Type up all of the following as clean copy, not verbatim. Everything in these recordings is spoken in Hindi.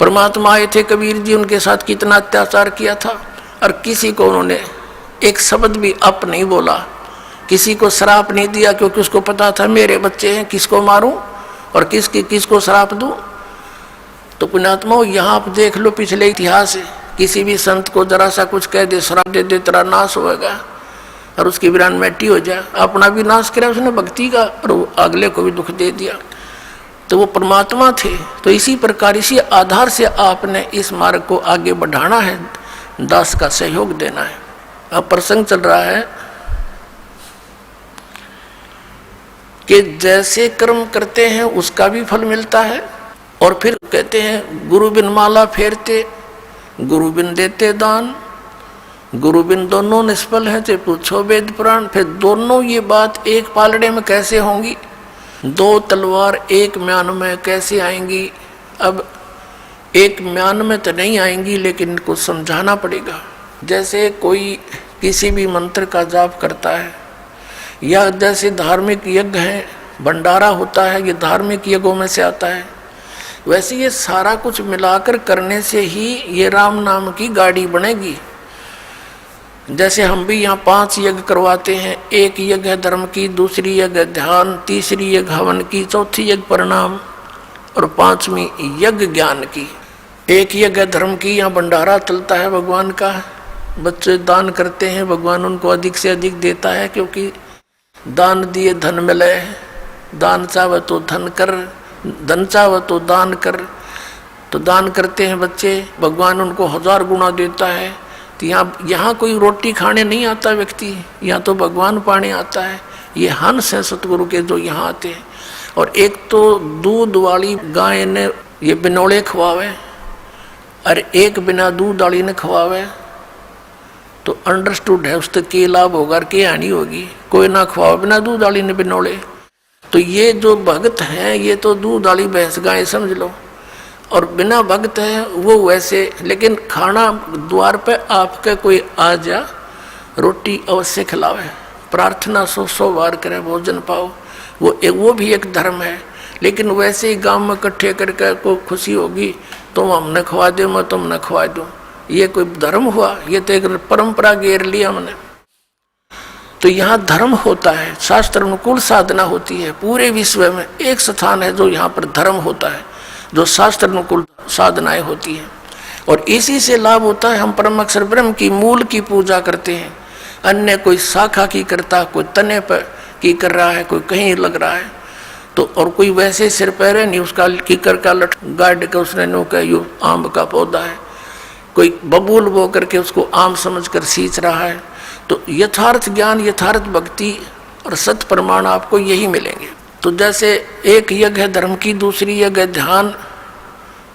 परमात्मा आए थे कबीर जी, उनके साथ कितना अत्याचार किया था, और किसी को उन्होंने एक शब्द भी अप नहीं बोला, किसी को श्राप नहीं दिया, क्योंकि उसको पता था मेरे बच्चे हैं, किसको मारूं और किसको श्राप दूं। तो पुण्यात्माओं, यहाँ आप देख लो पिछले इतिहास से, किसी भी संत को जरा सा कुछ कह दे, श्राप दे दे, तेरा नाश होगा और उसकी वीरान मिट्टी हो जाए, अपना भी नाश किया उसने भक्ति का, और अगले को भी दुख दे दिया। तो वो परमात्मा थे। तो इसी प्रकार इसी आधार से आपने इस मार्ग को आगे बढ़ाना है, दास का सहयोग देना है। अब प्रसंग चल रहा है कि जैसे कर्म करते हैं उसका भी फल मिलता है, और फिर कहते हैं गुरु बिन माला फेरते, गुरु बिन देते दान, गुरु बिन दोनों निष्फल है, चाहे पूछो वेद पुराण। फिर दोनों ये बात एक पालड़े में कैसे होंगी, दो तलवार एक म्यान में कैसे आएंगी। अब एक म्यान में तो नहीं आएंगी, लेकिन इनको समझाना पड़ेगा। जैसे कोई किसी भी मंत्र का जाप करता है, या जैसे धार्मिक यज्ञ है, भंडारा होता है, ये धार्मिक यज्ञों में से आता है, वैसे ये सारा कुछ मिलाकर करने से ही ये राम नाम की गाड़ी बनेगी। जैसे हम भी यहाँ 5 यज्ञ करवाते हैं, एक यज्ञ है धर्म की, दूसरी यज्ञ ध्यान, तीसरी यज्ञ हवन की, चौथी यज्ञ प्रणाम, और 5वीं यज्ञ ज्ञान की। एक यज्ञ धर्म की, यहाँ भंडारा चलता है भगवान का, बच्चे दान करते हैं, भगवान उनको अधिक से अधिक देता है, क्योंकि दान दिए धन मिले, दान चाहे तो धन कर, धन चाहे तो दान कर। तो दान करते हैं बच्चे, भगवान उनको 1000 गुना देता है। तो यहाँ कोई रोटी खाने नहीं आता व्यक्ति, यहाँ तो भगवान पाने आता है। ये हंस है सतगुरु के जो यहाँ आते हैं। और एक तो दूध वाली गाय ने ये बिनोले खवावे, और एक बिना दूध वाली ने खवावे, तो अंडरस्टूड है उससे के लाभ होगा और के हानि होगी। कोई ना खवावे बिना दूध वाली ने बिनोले। तो ये जो भगत हैं ये तो दूध वाली भैंस गाय समझ लो, और बिना भक्त है वो वैसे। लेकिन खाना द्वार पे आपके कोई आ जा, रोटी अवश्य खिलावे, प्रार्थना 100 बार करे, भोजन पाओ, वो भी एक धर्म है। लेकिन वैसे ही गांव में इकट्ठे करके कोई खुशी होगी, तुम हमने खवा दो, मैं तुमने खवा दूँ, ये कोई धर्म हुआ? ये तो एक परंपरा घेर लिया हमने। तो यहाँ धर्म होता है, शास्त्र अनुकूल साधना होती है। पूरे विश्व में एक स्थान है जो यहाँ पर धर्म होता है, जो शास्त्र अनुकूल साधनाएं होती हैं, और इसी से लाभ होता है। हम परम अक्षर ब्रह्म की मूल की पूजा करते हैं, अन्य कोई शाखा की करता, कोई तने पर की कर रहा है, कोई कहीं लग रहा है। तो और कोई वैसे सिर पैर नहीं, उसका कीकर का लट गाड़ के उसने नो का यू आम का पौधा है, कोई बबूल बो करके उसको आम समझकर सींच रहा है। तो यथार्थ ज्ञान, यथार्थ भक्ति और सत्य प्रमाण आपको यही मिलेंगे। तो जैसे एक यज्ञ है धर्म की, दूसरी यज्ञ ध्यान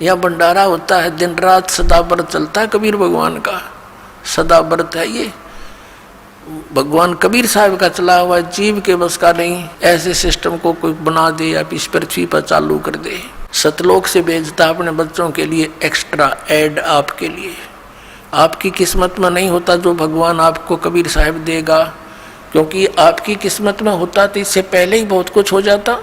या भंडारा होता है, दिन रात सदा व्रत चलता है कबीर भगवान का, सदा व्रत है ये। भगवान कबीर साहब का चला हुआ जीव के बस का नहीं, ऐसे सिस्टम को कोई बना दे या इस पृथ्वी पर चालू कर दे। सतलोक से भेजता अपने बच्चों के लिए एक्स्ट्रा ऐड आपके लिए। आपकी किस्मत में नहीं होता जो भगवान आपको कबीर साहब देगा, क्योंकि आपकी किस्मत में होता तो इससे पहले ही बहुत कुछ हो जाता।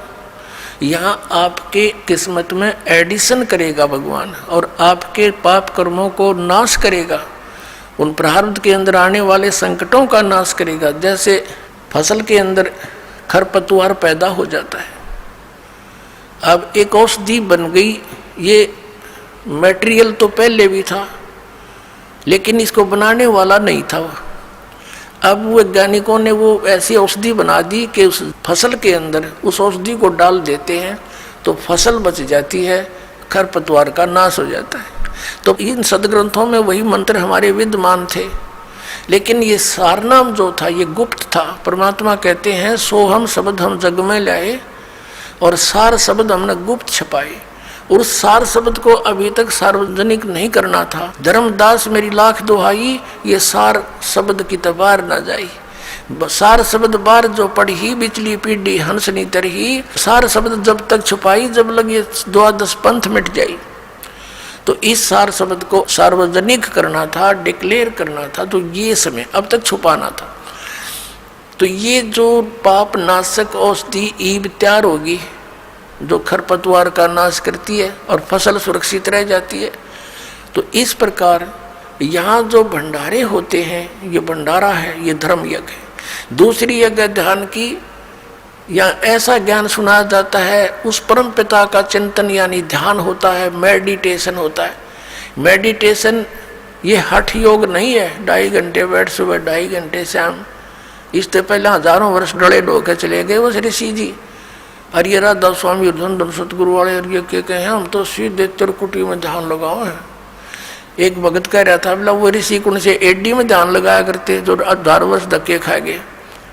यहाँ आपके किस्मत में एडिशन करेगा भगवान, और आपके पाप कर्मों को नाश करेगा, उन प्रारब्ध के अंदर आने वाले संकटों का नाश करेगा। जैसे फसल के अंदर खरपतवार पैदा हो जाता है, अब एक औषधि बन गई। ये मटेरियल तो पहले भी था, लेकिन इसको बनाने वाला नहीं था। अब वैज्ञानिकों ने वो ऐसी औषधि बना दी कि उस फसल के अंदर उस औषधि को डाल देते हैं तो फसल बच जाती है, खरपतवार का नाश हो जाता है। तो इन सदग्रंथों में वही मंत्र हमारे विद्यमान थे, लेकिन ये सारनाम जो था ये गुप्त था। परमात्मा कहते हैं सोहम शब्द हम जग में लाए, और सार शब्द हमने गुप्त छपाए। और उस सार शब्द को अभी तक सार्वजनिक नहीं करना था। धर्मदास मेरी लाख दुहाई, ये सार शब्द की तबार न जाई। सार शब्द बार जो पढ़ी बिचली पीढ़ी हंसनी तरही, सार शब्द जब तक छुपाई जब लगे द्वादश पंथ मिट जाई। तो इस सार शब्द को सार्वजनिक करना था, डिक्लेयर करना था, तो ये समय अब तक छुपाना था। तो ये जो पाप नाशक औषधि ईब तैयार होगी, जो खरपतवार का नाश करती है और फसल सुरक्षित रह जाती है। तो इस प्रकार यहाँ जो भंडारे होते हैं, ये भंडारा है, ये धर्म यज्ञ है। दूसरी यज्ञ ध्यान की, या ऐसा ज्ञान सुनाया जाता है, उस परम पिता का चिंतन यानी ध्यान होता है, मेडिटेशन होता है। मेडिटेशन ये हठ योग नहीं है, 2.5 घंटे बैठ सुबह 2.5 घंटे शाम। इससे पहले हजारों वर्ष डड़े ढोके चले गए वो ऋषि जी। और ये राधा स्वामी धन सतगुरु वाले और ये क्या कहे, हम तो सीधे त्रिकुटी में ध्यान लगाओ है। एक भगत कह रहा था, बोला वो ऋषि कुंड से एडी में ध्यान लगाया करते, जो 18 वर्ष धक्के खा गए,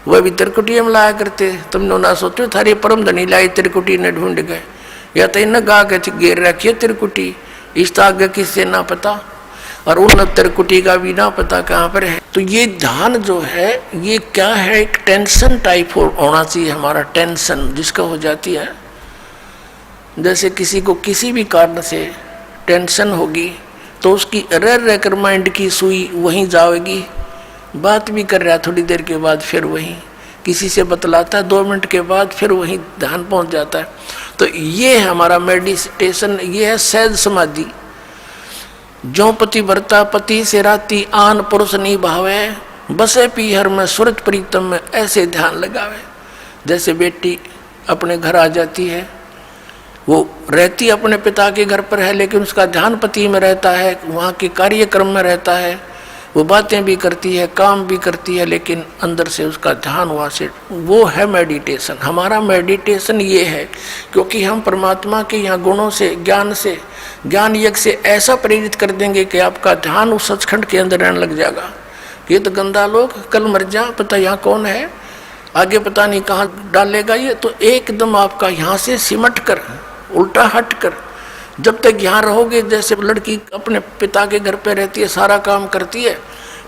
वह भी त्रिकुटी में लाया करते। तुमने ना सोचो थारी परम धनी लाई त्रिकुटी ने ढूंढ गए, या तो इन गा के गिर रखिए त्रिकुटी, इस आगे किससे ना पता, और उन त्रिकुटी का भी ना पता कहाँ पर है। तो ये ध्यान जो है ये क्या है, एक टेंशन टाइप होना चाहिए हमारा, टेंशन जिसका हो जाती है। जैसे किसी को किसी भी कारण से टेंशन होगी तो उसकी रह रह कर माइंड की सुई वहीं जाएगी, बात भी कर रहा है, थोड़ी देर के बाद फिर वहीं किसी से बतलाता है, 2 मिनट के बाद फिर वहीं ध्यान पहुंच जाता है। तो ये है हमारा मेडिटेशन, ये है सहज समाधि। जो पति भरता पति से राती आन पुरुष नहीं भावे, बसे पीहर में सुरत प्रीतम में ऐसे ध्यान लगावे। जैसे बेटी अपने घर आ जाती है, वो रहती अपने पिता के घर पर है, लेकिन उसका ध्यान पति में रहता है, वहाँ के कार्यक्रम में रहता है, वो बातें भी करती है, काम भी करती है, लेकिन अंदर से उसका ध्यान वहाँ से, वो है मेडिटेशन। हमारा मेडिटेशन ये है, क्योंकि हम परमात्मा के यहाँ गुणों से, ज्ञान यज्ञ से ऐसा प्रेरित कर देंगे कि आपका ध्यान उस सचखंड के अंदर रहने लग जाएगा। ये तो गंदा लोग, कल मर जा, पता यहाँ कौन है, आगे पता नहीं कहाँ डालेगा ये, तो एकदम आपका यहाँ से सिमट कर, उल्टा हट कर, जब तक यहाँ रहोगे, जैसे लड़की अपने पिता के घर पे रहती है, सारा काम करती है,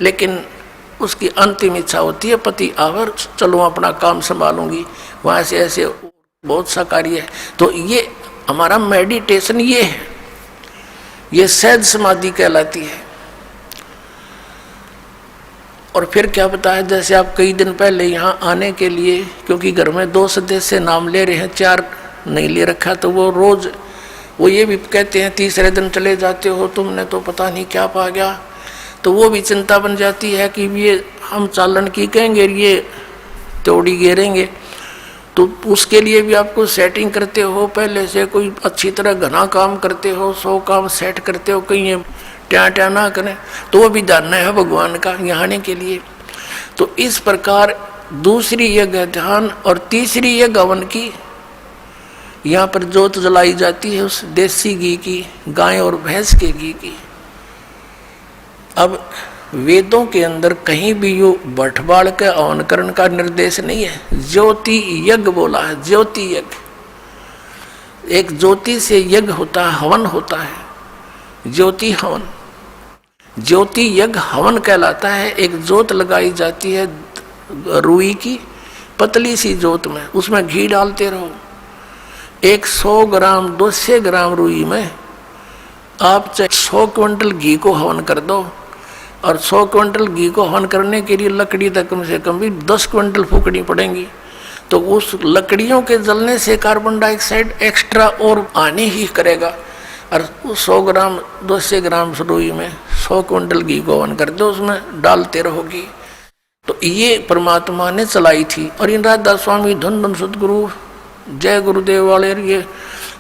लेकिन उसकी अंतिम इच्छा होती है पति आवर, चलो अपना काम संभालूंगी, वहाँ से ऐसे बहुत सा कार्य है। तो ये हमारा मेडिटेशन ये है, ये सहज समाधि कहलाती है। और फिर क्या पता है, जैसे आप कई दिन पहले यहाँ आने के लिए, क्योंकि घर में 2 सदस्य नाम ले रहे हैं, 4 नहीं ले रखा, तो वो रोज वो ये भी कहते हैं तीसरे दिन चले जाते हो, तुमने तो पता नहीं क्या पा गया। तो वो भी चिंता बन जाती है कि ये हम चालन की कहेंगे, ये तोड़ी गिरेंगे। तो उसके लिए भी आपको सेटिंग करते हो, पहले से कोई अच्छी तरह घना काम करते हो, 100 काम सेट करते हो, कहीं ये ट्या ना करें, तो वो भी जानना है भगवान का यहाँ आने के लिए। तो इस प्रकार दूसरी यज्ञ ध्यान और तीसरी यज्ञ हवन की, यहाँ पर जोत जलाई जाती है उस देसी घी की, गाय और भैंस के घी की। अब वेदों के अंदर कहीं भी यो बटवाड़ के हवन करने का निर्देश नहीं है, ज्योति यज्ञ बोला है, ज्योति यज्ञ। एक ज्योति से यज्ञ होता है, हवन होता है, ज्योति हवन। ज्योति यज्ञ हवन कहलाता है। एक जोत लगाई जाती है रुई की, पतली सी जोत में, उसमें घी डालते रहो। 100 ग्राम 200 ग्राम रुई में आप चाहे 100 क्विंटल घी को हवन कर दो, और 100 क्विंटल घी को हवन करने के लिए लकड़ी तक कम से कम भी 10 क्विंटल फूकनी पड़ेंगी। तो उस लकड़ियों के जलने से कार्बन डाइऑक्साइड एक्स्ट्रा और आने ही करेगा। और 100 ग्राम 200 ग्राम रुई में 100 क्विंटल घी को हवन कर दो, उसमें डालते रहोगी। तो ये परमात्मा ने चलाई थी। और इन राधा स्वामी धन सतगुरु जय गुरुदेव वाले, ये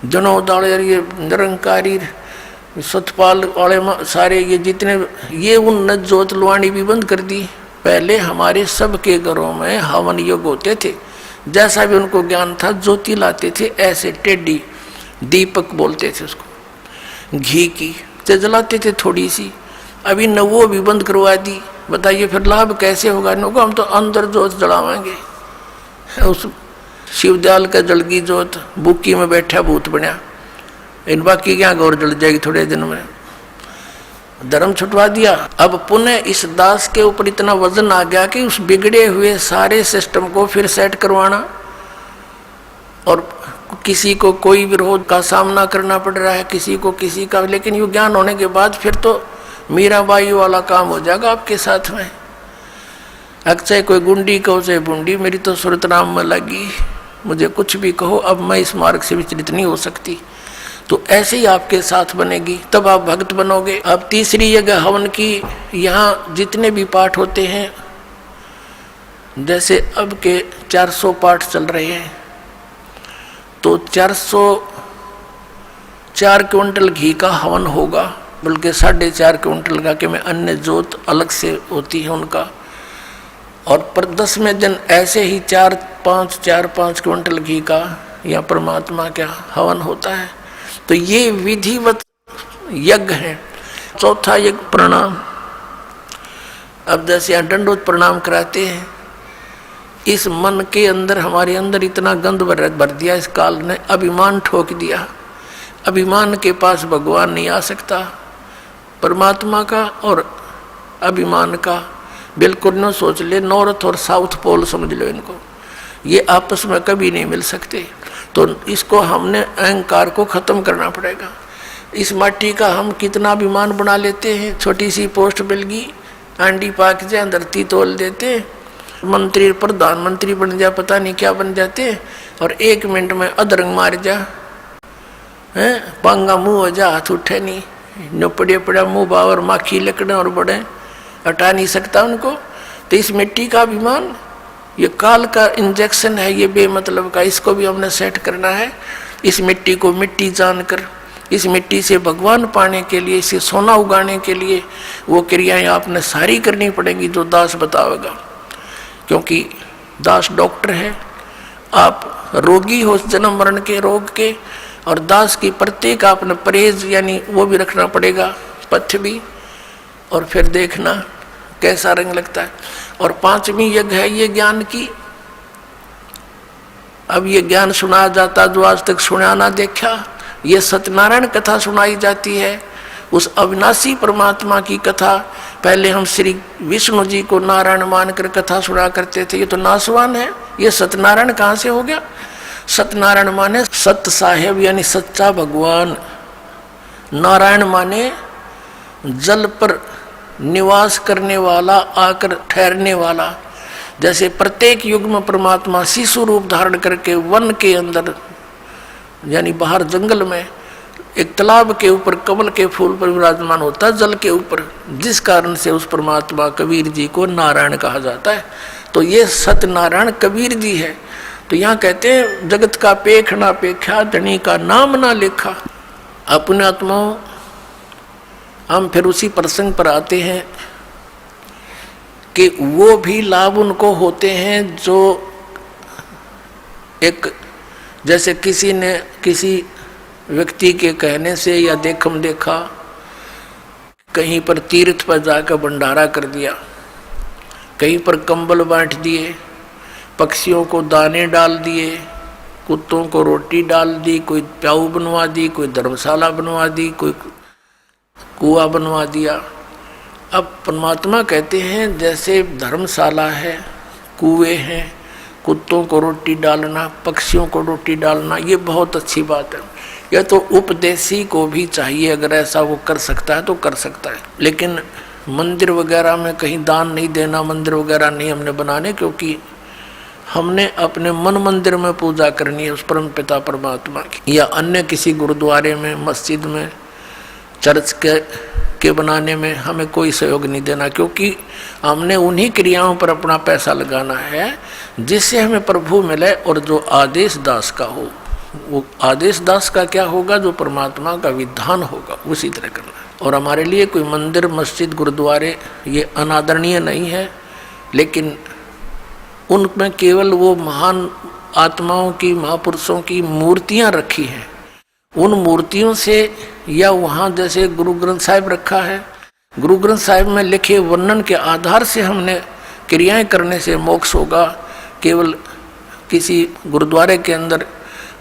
जनोद वाले, ये निरंकारी सतपाल वाले, सारे ये जितने, ये उन्नत जोत लुआनी भी बंद कर दी। पहले हमारे सबके घरों में हवन योग होते थे, जैसा भी उनको ज्ञान था ज्योति लाते थे, ऐसे टेढ़ी दीपक बोलते थे उसको, घी की से जलाते थे थोड़ी सी। अभी न वो भी बंद करवा दी, बताइए फिर लाभ कैसे होगा। नको हम तो अंदर जोत जलावाएंगे, उस शिवदयाल का जलगी जोत, बुक्की में बैठा भूत बना, इन बाकी क्या गौर जल जाएगी थोड़े दिन में। धर्म छुटवा दिया। अब पुनः इस दास के ऊपर इतना वजन आ गया कि उस बिगड़े हुए सारे सिस्टम को फिर सेट करवाना, और किसी को कोई विरोध का सामना करना पड़ रहा है, किसी को किसी का। लेकिन ये ज्ञान होने के बाद फिर तो मीराबाई वाला काम हो जाएगा आपके साथ में। चाहे कोई गुंडी कहो चाहे बुंडी, मेरी तो सूरत नाम में लगी, मुझे कुछ भी कहो, अब मैं इस मार्ग से विचलित नहीं हो सकती। तो ऐसे ही आपके साथ बनेगी, तब आप भक्त बनोगे। अब तीसरी जगह हवन की, यहाँ जितने भी पाठ होते हैं, जैसे अब के 400 पाठ चल रहे हैं, तो 404 क्विंटल घी का हवन होगा, बल्कि 4.5 क्विंटल का, कि मैं अन्य जोत अलग से होती है उनका। और पर 10वें दिन ऐसे ही 4-5 क्विंटल घी का या परमात्मा का हवन होता है। तो ये विधिवत यज्ञ है। चौथा यज्ञ प्रणाम। अब जैसे यहाँ दंडोत प्रणाम कराते हैं, इस मन के अंदर, हमारे अंदर इतना गंद भर दिया इस काल ने, अभिमान ठोक दिया। अभिमान के पास भगवान नहीं आ सकता। परमात्मा का और अभिमान का बिल्कुल न सोच ले, नॉर्थ और साउथ पोल समझ लो इनको, ये आपस में कभी नहीं मिल सकते। तो इसको हमने अहंकार को खत्म करना पड़ेगा। इस माटी का हम कितना अभिमान बना लेते हैं, छोटी सी पोस्ट मिल गई, आंडी पाक जाए, धरती तोल देते, मंत्री प्रधानमंत्री बन जा, पता नहीं क्या बन जाते, और 1 मिनट में अधरंग मार जा, है पांगा मुंह हो जा, हाथ उठे नहीं, न पड़ा मुंह बावर माखी लकड़े और बड़े, हटा नहीं सकता उनको। तो इस मिट्टी का अभिमान, ये काल का इंजेक्शन है, ये बेमतलब का, इसको भी हमने सेट करना है। इस मिट्टी को मिट्टी जानकर, इस मिट्टी से भगवान पाने के लिए, इसे सोना उगाने के लिए वो क्रियाएं आपने सारी करनी पड़ेंगी जो दास बतावेगा। क्योंकि दास डॉक्टर है, आप रोगी हो जन्म मरण के रोग के, और दास की प्रत्येक आपने परहेज यानी वो भी रखना पड़ेगा, पथ्य भी, और फिर देखना कैसा रंग लगता है। और 5वीं यज्ञ है ये ज्ञान की। अब ये ज्ञान सुनाया जाता जो आज तक सुना ना देखा, ये सत्यनारायण कथा सुनाई जाती है, उस अविनाशी परमात्मा की कथा। पहले हम श्री विष्णु जी को नारायण मानकर कथा सुना करते थे, ये तो नासवान है, ये सत्यनारायण कहाँ से हो गया। सत्यनारायण माने सत्य साहेब यानी सच्चा भगवान, नारायण माने जल पर निवास करने वाला, आकर ठहरने वाला। जैसे प्रत्येक युग में परमात्मा शिशु रूप धारण करके वन के अंदर यानी बाहर जंगल में एक तालाब के ऊपर कमल के फूल पर विराजमान होता है, जल के ऊपर, जिस कारण से उस परमात्मा कबीर जी को नारायण कहा जाता है। तो ये सत्यनारायण कबीर जी है। तो यहाँ कहते हैं जगत का पेख ना पेखा, धनी का नाम ना लेखा। अपने आत्माओं, हम फिर उसी प्रसंग पर आते हैं कि वो भी लाभ उनको होते हैं जो एक, जैसे किसी ने किसी व्यक्ति के कहने से या देखम देखा कहीं पर तीर्थ पर जाकर भंडारा कर दिया, कहीं पर कंबल बांट दिए, पक्षियों को दाने डाल दिए, कुत्तों को रोटी डाल दी, कोई प्याऊ बनवा दी, कोई धर्मशाला बनवा दी, कोई कुआं बनवा दिया। अब परमात्मा कहते हैं जैसे धर्मशाला है, कुएं हैं, कुत्तों को रोटी डालना, पक्षियों को रोटी डालना, ये बहुत अच्छी बात है। यह तो उपदेशी को भी चाहिए, अगर ऐसा वो कर सकता है तो कर सकता है। लेकिन मंदिर वगैरह में कहीं दान नहीं देना, मंदिर वगैरह नहीं हमने बनाने, क्योंकि हमने अपने मन मंदिर में पूजा करनी है उस परम पिता परमात्मा की, या अन्य किसी गुरुद्वारे में, मस्जिद में, चर्च के बनाने में हमें कोई सहयोग नहीं देना, क्योंकि हमने उन्हीं क्रियाओं पर अपना पैसा लगाना है जिससे हमें प्रभु मिले। और जो आदेश दास का हो, वो आदेश दास का क्या होगा, जो परमात्मा का विधान होगा उसी तरह करना है। और हमारे लिए कोई मंदिर, मस्जिद, गुरुद्वारे ये अनादरणीय नहीं है, लेकिन उनमें केवल वो महान आत्माओं की, महापुरुषों की मूर्तियां रखी हैं। उन मूर्तियों से, या वहाँ जैसे गुरु ग्रंथ साहिब रखा है, गुरु ग्रंथ साहिब में लिखे वर्णन के आधार से हमने क्रियाएं करने से मोक्ष होगा। केवल किसी गुरुद्वारे के अंदर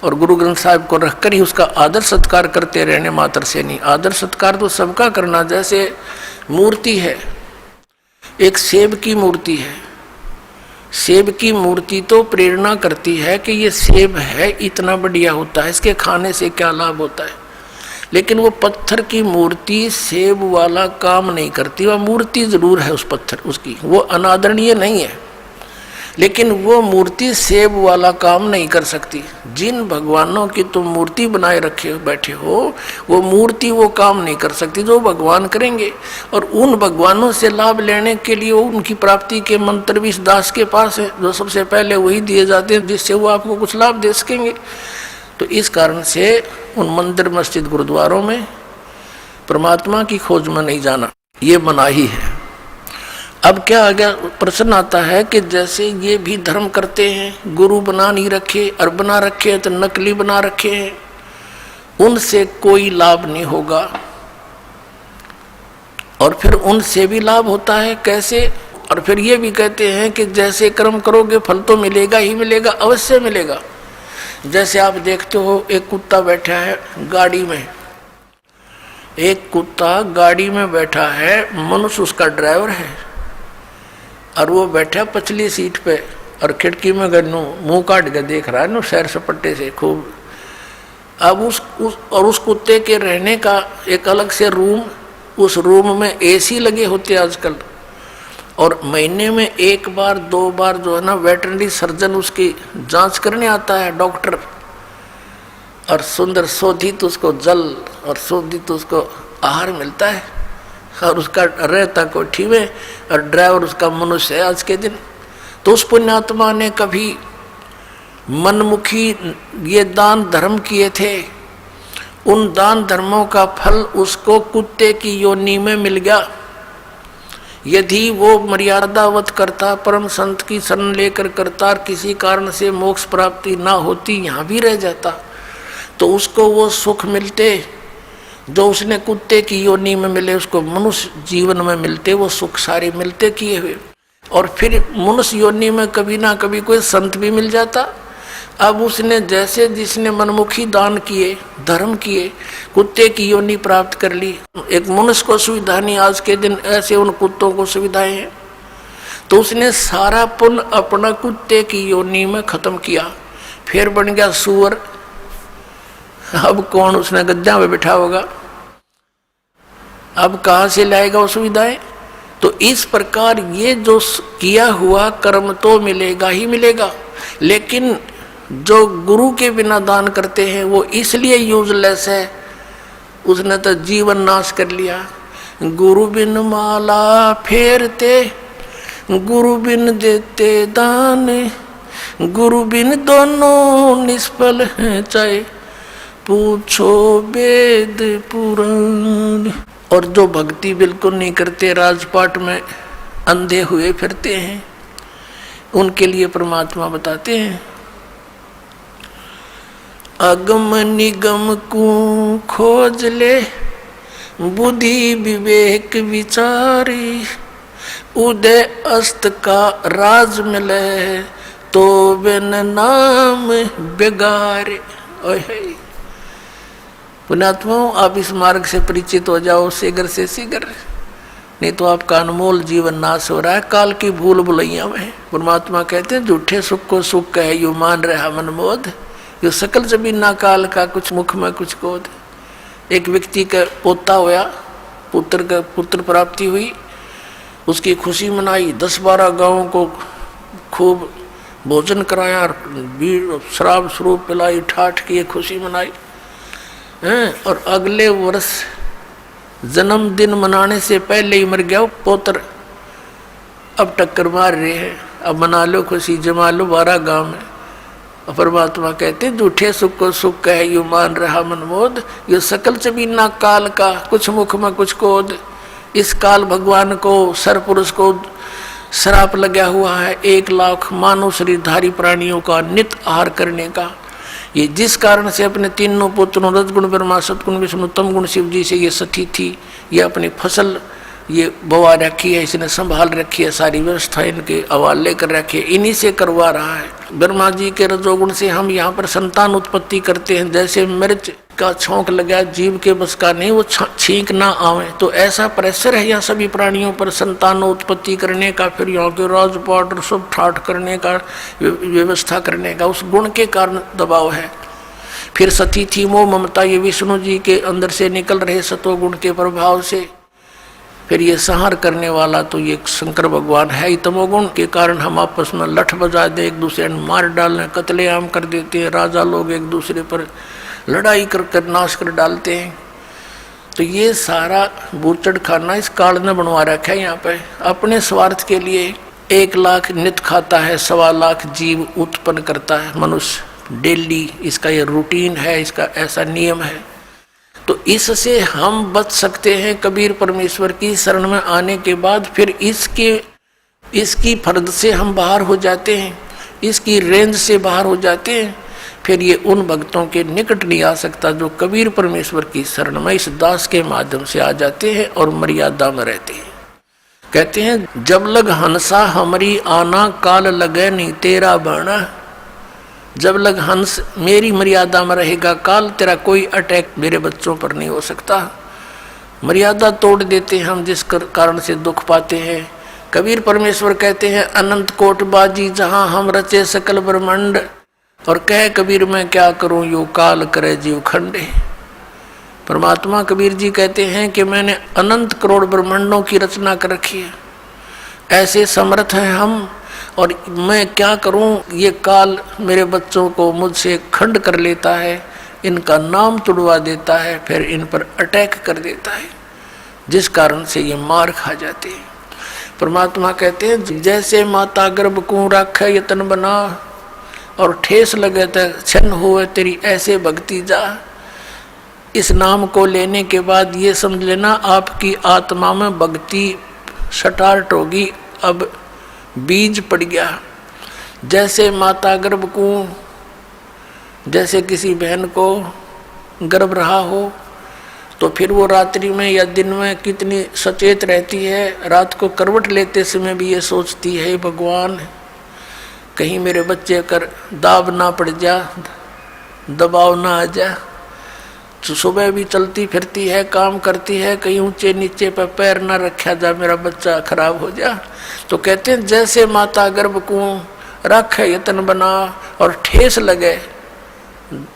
और गुरु ग्रंथ साहिब को रखकर ही उसका आदर सत्कार करते रहने मात्र से नहीं। आदर सत्कार तो सबका करना। जैसे मूर्ति है, एक सेब की मूर्ति है, सेब की मूर्ति तो प्रेरणा करती है कि ये सेब है, इतना बढ़िया होता है, इसके खाने से क्या लाभ होता है। लेकिन वो पत्थर की मूर्ति सेब वाला काम नहीं करती। वह मूर्ति जरूर है उस पत्थर उसकी, वो अनादरणीय नहीं है, लेकिन वो मूर्ति सेब वाला काम नहीं कर सकती। जिन भगवानों की तुम मूर्ति बनाए रखे बैठे हो, वो मूर्ति वो काम नहीं कर सकती जो भगवान करेंगे। और उन भगवानों से लाभ लेने के लिए उनकी प्राप्ति के मंत्र भी इस दास के पास है, जो सबसे पहले वही दिए जाते हैं जिससे वो आपको कुछ लाभ दे सकेंगे। तो इस कारण से उन मंदिर मस्जिद गुरुद्वारों में परमात्मा की खोज में नहीं जाना, ये मनाही है। अब क्या आ गया, प्रश्न आता है कि जैसे ये भी धर्म करते हैं, गुरु बना नहीं रखे और बना रखे हैं तो नकली बना रखे हैं, उनसे कोई लाभ नहीं होगा। और फिर उनसे भी लाभ होता है, कैसे? और फिर ये भी कहते हैं कि जैसे कर्म करोगे फल तो मिलेगा ही मिलेगा, अवश्य मिलेगा। जैसे आप देखते हो एक कुत्ता बैठा है गाड़ी में, एक कुत्ता गाड़ी में बैठा है, मनुष्य उसका ड्राइवर है और वो बैठा पछली सीट पे और खिड़की में गन्नू मुंह काट के देख रहा है नो सैर सपट्टे से खूब। अब उस कुत्ते के रहने का एक अलग से रूम, उस रूम में एसी लगे होते आजकल, और महीने में एक बार दो बार जो है ना वेटरनरी सर्जन उसकी जांच करने आता है डॉक्टर, और सुंदर शोधित उसको जल और शोधित उसको आहार मिलता है, और उसका रहता कोठी में, और ड्राइवर उसका मनुष्य है आज के दिन। तो उस पुण्यात्मा ने कभी मनमुखी ये दान धर्म किए थे, उन दान धर्मों का फल उसको कुत्ते की योनि में मिल गया। यदि वो मर्यादावत करता, परम संत की शरण लेकर करता, किसी कारण से मोक्ष प्राप्ति ना होती, यहाँ भी रह जाता, तो उसको वो सुख मिलते जो उसने कुत्ते की योनि में मिले, उसको मनुष्य जीवन में मिलते वो सुख सारे मिलते किए हुए। और फिर मनुष्य योनि में कभी ना कभी कोई संत भी मिल जाता। अब उसने जैसे जिसने मनमुखी दान किए, धर्म किए, कुत्ते की योनि प्राप्त कर ली। एक मनुष्य को सुविधा नहीं आज के दिन, ऐसे उन कुत्तों को सुविधाएं हैं। तो उसने सारा पुण्य अपना कुत्ते की योनि में खत्म किया, फिर बन गया सुअर। अब कौन उसने गद्दा में बिठा होगा, अब कहाँ से लाएगा वो सुविधाएं? तो इस प्रकार ये जो किया हुआ कर्म तो मिलेगा ही मिलेगा, लेकिन जो गुरु के बिना दान करते हैं वो इसलिए यूजलेस है, उसने तो जीवन नाश कर लिया। गुरु बिन माला फेरते, गुरु बिन देते दान, गुरु बिन दोनों निष्फल हैं, चाहे पूछो वेद पुराण। और जो भक्ति बिल्कुल नहीं करते, राजपाट में अंधे हुए फिरते हैं, उनके लिए परमात्मा बताते हैं, अगम निगम को खोज ले, बुद्धि विवेक विचारी, उदय अस्त का राज मिले, तो बिन नाम बेगारे। पुण्यात्माओं, आप इस मार्ग से परिचित हो जाओ शीघ्र से शीघ्र, नहीं तो आपका अनमोल जीवन नाश हो रहा है काल की भूल भुलैया में। परमात्मा कहते हैं झूठे सुख को सुख कहे यू मान रहा मनमोद, यो सकल जमीना काल का कुछ मुख में कुछ कोद। एक व्यक्ति का पोता होया, पुत्र प्राप्ति हुई, उसकी खुशी मनाई, 10-12 गाँवों को खूब भोजन कराया, शराब स्वरूप पिलाई, ठाठ की खुशी मनाई। और अगले वर्ष जन्मदिन मनाने से पहले ही मर गया वो पोत्र। अब टक्कर मार रहे हैं, अब मना लो खुशी, जमा लो 12 गाँव में। और परमात्मा कहते हैं झूठे सुख को सुख कहे यू मान रहा मनमोद, ये सकल जमीना काल का कुछ मुख में कुछ कोद। इस काल भगवान को, सरपुरुष को श्राप लगा हुआ है 1 लाख मानव शरीरधारी प्राणियों का नित आहार करने का। ये जिस कारण से अपने तीनों पुत्रों रजगुण ब्रह्मा सतगुण विष्णु तम गुण शिव जी से ये सती थी, ये अपनी फसल ये बवा रखी है, इसने संभाल रखी है, सारी व्यवस्था इनके हवाले कर रखी है, इन्हीं से करवा रहा है। ब्रह्मा जी के रजोगुण से हम यहाँ पर संतान उत्पत्ति करते हैं। जैसे मिर्च का छौंक लगा, जीव के बस का नहीं, वो छींक ना आवे, तो ऐसा प्रेशर है यहाँ सभी प्राणियों पर संतान उत्पत्ति करने का, फिर यहाँ के राजपाट और सब ठाठ करने का, व्यवस्था करने का, उस गुण के कारण दबाव है। फिर सती थी मोह ममता, ये विष्णु जी के अंदर से निकल रहे सत्वगुण के प्रभाव से। फिर ये संहार करने वाला तो ये शंकर भगवान है ही। तमोगुण के कारण हम आपस में लठ बजा दे, एक दूसरे ने मार डालने, कत्लेआम कर देते हैं, राजा लोग एक दूसरे पर लड़ाई कर नाश कर डालते हैं। तो ये सारा बूचड़ खाना इस काल ने बनवा रखा है। यहाँ पे अपने स्वार्थ के लिए 1 लाख नित खाता है, 1.25 लाख जीव उत्पन्न करता है मनुष्य डेली। इसका ये रूटीन है, इसका ऐसा नियम है। तो इससे हम बच सकते हैं कबीर परमेश्वर की शरण में आने के बाद। फिर इसकी फर्द से हम बाहर हो जाते हैं, इसकी रेंज से बाहर हो जाते हैं। फिर ये उन भक्तों के निकट नहीं आ सकता जो कबीर परमेश्वर की शरण में इस दास के माध्यम से आ जाते हैं और मर्यादा में रहते हैं। कहते हैं जब लग हंसा हमारी आना, काल लगे नहीं तेरा बाणा। जब लग हंस मेरी मर्यादा में रहेगा, काल तेरा कोई अटैक मेरे बच्चों पर नहीं हो सकता। मर्यादा तोड़ देते हैं हम, जिस कारण से दुख पाते हैं। कबीर परमेश्वर कहते हैं अनंत कोट बाजी जहां हम रचे सकल ब्रह्मांड, और कह कबीर मैं क्या करूं यो काल करे जीव खंडे। परमात्मा कबीर जी कहते हैं कि मैंने अनंत करोड़ ब्रह्मांडों की रचना कर रखी है, ऐसे समर्थ हैं हम, और मैं क्या करूं, ये काल मेरे बच्चों को मुझसे खंड कर लेता है, इनका नाम तुड़वा देता है, फिर इन पर अटैक कर देता है, जिस कारण से ये मार खा जाते हैं। परमात्मा कहते हैं जैसे माता गर्भ को राखे यतन बना, और ठेस लगे तो छन हुए तेरी ऐसे भक्ति जा। इस नाम को लेने के बाद ये समझ लेना आपकी आत्मा में भक्ति स्टार्ट होगी, अब बीज पड़ गया। जैसे माता गर्भ को, जैसे किसी बहन को गर्भ रहा हो तो फिर वो रात्रि में या दिन में कितनी सचेत रहती है। रात को करवट लेते समय भी ये सोचती है भगवान कहीं मेरे बच्चे कर दाब ना पड़ जा, दबाव ना आ जा। तो सुबह भी चलती फिरती है, काम करती है, कहीं ऊंचे नीचे पर पैर ना रखा जा, मेरा बच्चा खराब हो जा। तो कहते हैं जैसे माता गर्भ को रख यतन बना, और ठेस लगे,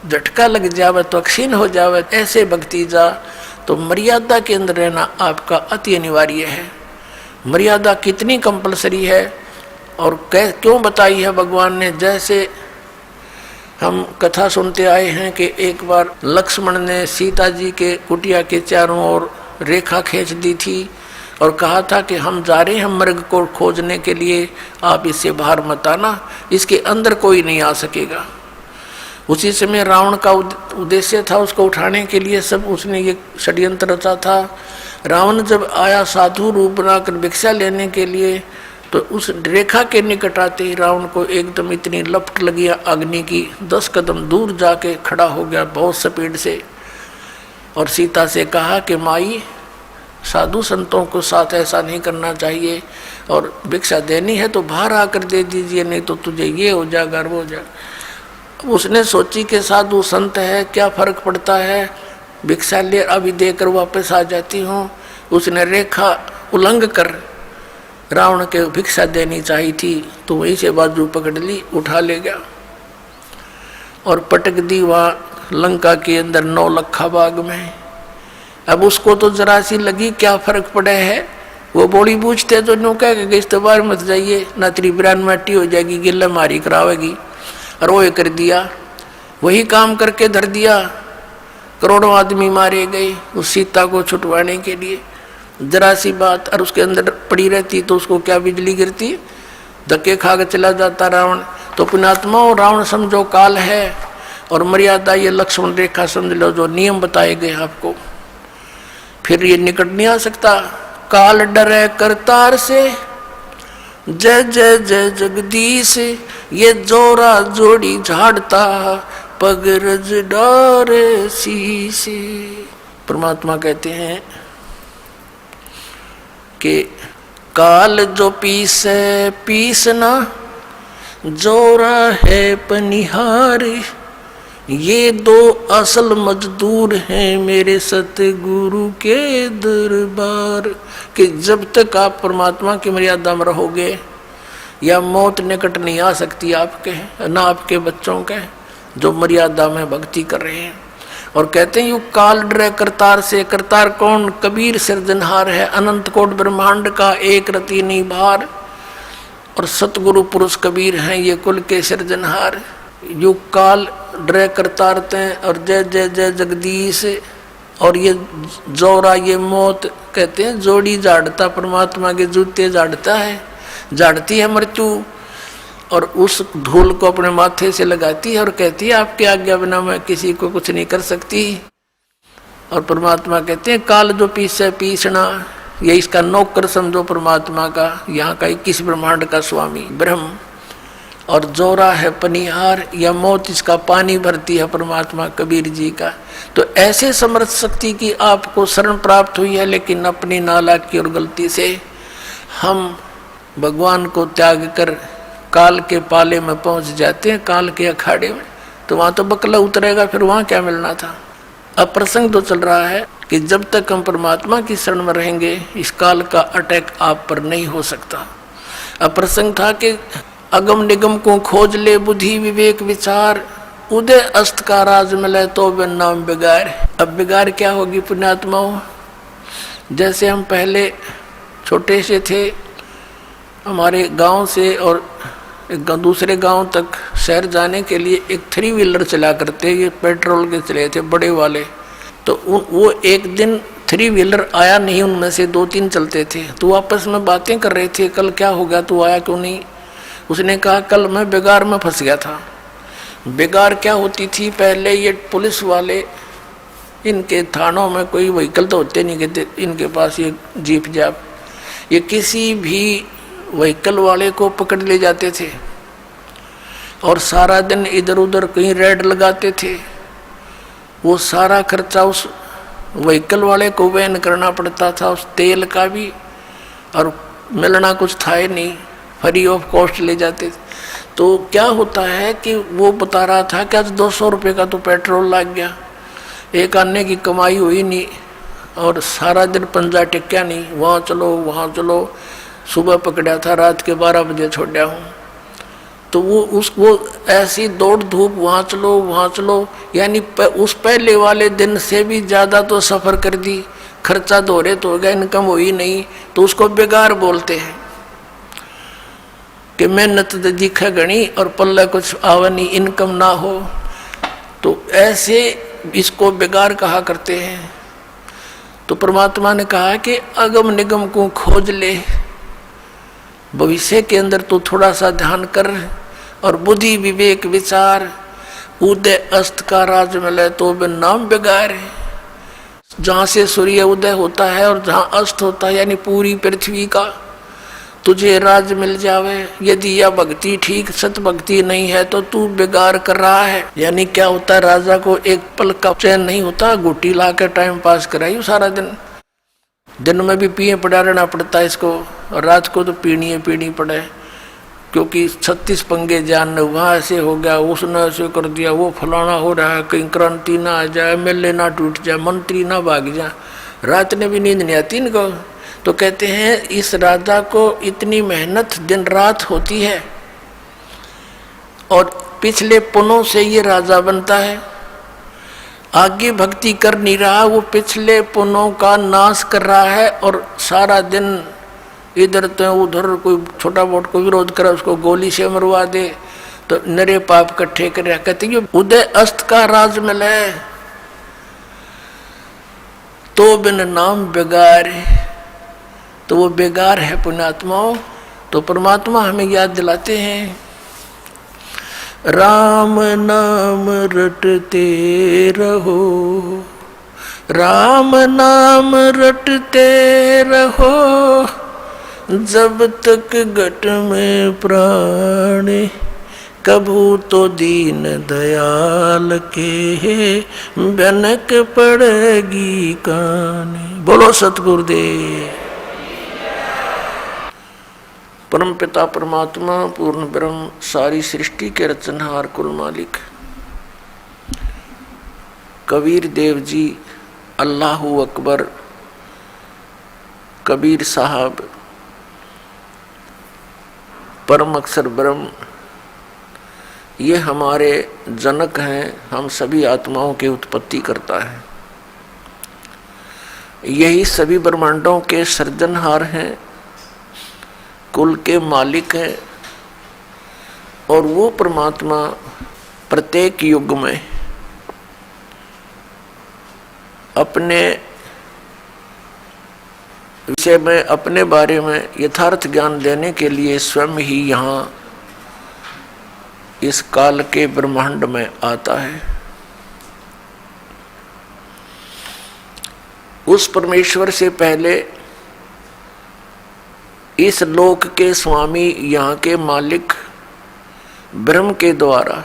झटका लग जावे तो क्षीण हो जावे, ऐसे भक्ति जा। तो मर्यादा के अंदर रहना आपका अति अनिवार्य है। मर्यादा कितनी कंपलसरी है और क्यों बताई है भगवान ने। जैसे हम कथा सुनते आए हैं कि एक बार लक्ष्मण ने सीता जी के कुटिया के चारों ओर रेखा खींच दी थी और कहा था कि हम जा रहे हैं मृग को खोजने के लिए, आप इससे बाहर मत आना, इसके अंदर कोई नहीं आ सकेगा। उसी समय रावण का उद्देश्य था उसको उठाने के लिए, सब उसने ये षड्यंत्र रचा था। रावण जब आया साधु रूप बनाकर भिक्षा लेने के लिए, तो उस रेखा के निकट आते ही रावण को एकदम इतनी लपट लगी अग्नि की, 10 कदम दूर जाके खड़ा हो गया बहुत स्पीड से, और सीता से कहा कि माई साधु संतों को साथ ऐसा नहीं करना चाहिए, और भिक्षा देनी है तो बाहर आकर दे दीजिए, नहीं तो तुझे ये हो जाएगा वो हो जाएगा। उसने सोची कि साधु संत है, क्या फर्क पड़ता है, भिक्षा ले अभी देकर वापस आ जाती हूँ। उसने रेखा उल्लंघ कर रावण के भिक्षा देनी चाहिए थी, तो वहीं से बाजू पकड़ ली, उठा ले गया और पटक दी वहाँ लंका के अंदर 9 लखा बाग में। अब उसको तो जरा सी लगी क्या फर्क पड़े है, वो बोली बूझते तो नो कह के इस बार मत जाइए, ना तेरी बिरान माटी हो जाएगी, गिल्ला मारी करावेगी, और वो कर दिया, वही काम करके धर दिया। करोड़ों आदमी मारे गए उस सीता को छुटवाने के लिए। जरा सी बात और उसके अंदर पड़ी रहती तो उसको क्या बिजली गिरती, धक्के खा के चला जाता रावण। तो पुण्यात्मा रावण समझो काल है, और मर्यादा ये लक्ष्मण रेखा समझ लो, जो नियम बताए गए आपको, फिर ये निकट नहीं आ सकता। काल डरे करतार से, जय जय जय जगदीश, ये जोरा जोड़ी झाड़ता, पग रज डारे शीश। परमात्मा कहते हैं कि काल जो पीसे पीसना, जोरा है पनिहार, ये 2 असल मजदूर हैं मेरे सतगुरु के दरबार। कि जब तक आप परमात्मा की मर्यादा में रहोगे, या मौत निकट नहीं आ सकती आपके, ना आपके बच्चों के जो मर्यादा में भक्ति कर रहे हैं। और कहते हैं यू काल डरे करतार से। करतार कौन? कबीर सिरजनहार है, अनंत कोट ब्रह्मांड का एक रति नहीं भार। और सतगुरु पुरुष कबीर हैं ये कुल के सिरजनहार। यू काल डरे करतार ते और जय जय जय जगदीश। और ये जोरा ये मौत कहते हैं जोड़ी झाड़ता, परमात्मा के जूते झाड़ता है, झाड़ती है मृत्यु। और उस धूल को अपने माथे से लगाती है और कहती है आपके आज्ञा बिना मैं किसी को कुछ नहीं कर सकती। और परमात्मा कहते हैं काल जो पीछे पीसना, ये इसका नौकर समझो परमात्मा का, यहाँ का 21 ब्रह्मांड का स्वामी ब्रह्म। और जोरा है पनिहार, या मौत इसका पानी भरती है परमात्मा कबीर जी का। तो ऐसे समर्थ शक्ति की आपको शरण प्राप्त हुई है, लेकिन अपनी नालायकी और गलती से हम भगवान को त्याग कर काल के पाले में पहुंच जाते हैं, काल के अखाड़े में। तो वहां तो बकला उतरेगा, फिर वहां क्या मिलना था। अब प्रसंग तो चल रहा है कि जब तक हम परमात्मा की शरण में रहेंगे इस काल का अटैक आप पर नहीं हो सकता। अब प्रसंग था कि अगम निगम को खोज ले बुद्धि विवेक विचार, उदय अस्त का राज मिले तो बिन नाम बिगाड़। अब बिगाड़ क्या होगी पुण्यात्माओं? जैसे हम पहले छोटे से थे, हमारे गांव से और दूसरे गांव तक शहर जाने के लिए एक 3 व्हीलर चला करते, ये पेट्रोल के चले थे बड़े वाले। तो वो एक दिन 3 व्हीलर आया नहीं, उनमें से 2-3 चलते थे। तो आपस में बातें कर रहे थे, कल क्या हो गया, तू आया क्यों नहीं? उसने कहा कल मैं बेगार में फंस गया था। बेगार क्या होती थी? पहले ये पुलिस वाले, इनके थानों में कोई व्हीकल तो होते नहीं कहते, इनके पास ये जीप जाप, ये किसी भी व्हीकल वाले को पकड़ ले जाते थे और सारा दिन इधर उधर कहीं रेड लगाते थे। वो सारा खर्चा उस व्हीकल वाले को वहन करना पड़ता था, उस तेल का भी, और मिलना कुछ था ही नहीं, फ्री ऑफ कॉस्ट ले जाते थे। तो क्या होता है कि वो बता रहा था कि आज 200 रुपये का तो पेट्रोल लग गया, एक आने की कमाई हुई नहीं, और सारा दिन पंजा टिक्या नहीं, वहाँ चलो वहाँ चलो। सुबह पकड़ा था, रात के 12 बजे छोड़ा हूँ। तो वो ऐसी दौड़ धूप, वहाँ चलो, यानी उस पहले वाले दिन से भी ज़्यादा तो सफ़र कर दी, खर्चा दोहरे तो हो गया, इनकम हुई नहीं। तो उसको बेगार बोलते हैं कि मेहनत दिखे गणी और पल्ला कुछ आवनी, इनकम ना हो। तो ऐसे इसको बेगार कहा करते हैं। तो परमात्मा ने कहा कि अगम निगम को खोज ले, भविष्य के अंदर तो थोड़ा सा ध्यान कर, और बुद्धि विवेक विचार, उदय अस्त का राज मिले तो बिन नाम बिगाड़। जहाँ से सूर्य उदय होता है और जहाँ अस्त होता है, यानी पूरी पृथ्वी का तुझे राज मिल जावे। यदि यह भक्ति ठीक सत भक्ति नहीं है तो तू बिगाड़ कर रहा है। यानी क्या होता है, राजा को एक पल का चैन नहीं होता, गुटी ला के टाइम पास कराई सारा दिन में भी पिए पड़ा रहना पड़ता है इसको, और रात को तो पीनी पड़े, क्योंकि 36 पंगे जान, वहाँ ऐसे हो गया, उसने ऐसे कर दिया, वो फलाना हो रहा है, कहीं क्रांति ना आ जाए, MLA ना टूट जाए, मंत्री ना भाग जाए। रात ने भी नींद नहीं आती इनको। तो कहते हैं इस राजा को इतनी मेहनत दिन रात होती है, और पिछले पुनों से ये राजा बनता है। आगे भक्ति कर नहीं रहा, वो पिछले पुनों का नाश कर रहा है, और सारा दिन इधर तो उधर कोई छोटा मोटा को विरोध करे, उसको गोली से मरवा दे, तो नरे पाप इकट्ठे कर। कहते हैं उदय अस्त का राज मिले तो बिन नाम बेगार। तो वो बेगार है पुण्यात्माओं। तो परमात्मा हमें याद दिलाते हैं, राम नाम रटते रहो, राम नाम रटते रहो, जब तक घट में प्राण, कभू तो दीन दयाल के बनक पड़ेगी कान। बोलो सतगुरुदेव। परम पिता परमात्मा पूर्ण ब्रह्म, सारी सृष्टि के रचनहार कुल मालिक कबीर देव जी, अल्लाहु अकबर, कबीर साहब, परम अक्षर ब्रह्म, ये हमारे जनक हैं, हम सभी आत्माओं की उत्पत्ति करता है। यही सभी ब्रह्मांडों के सृजनहार हैं, कुल के मालिक हैं। और वो परमात्मा प्रत्येक युग में अपने विषय में, अपने बारे में यथार्थ ज्ञान देने के लिए स्वयं ही यहाँ इस काल के ब्रह्मांड में आता है। उस परमेश्वर से पहले इस लोक के स्वामी, यहाँ के मालिक ब्रह्म के द्वारा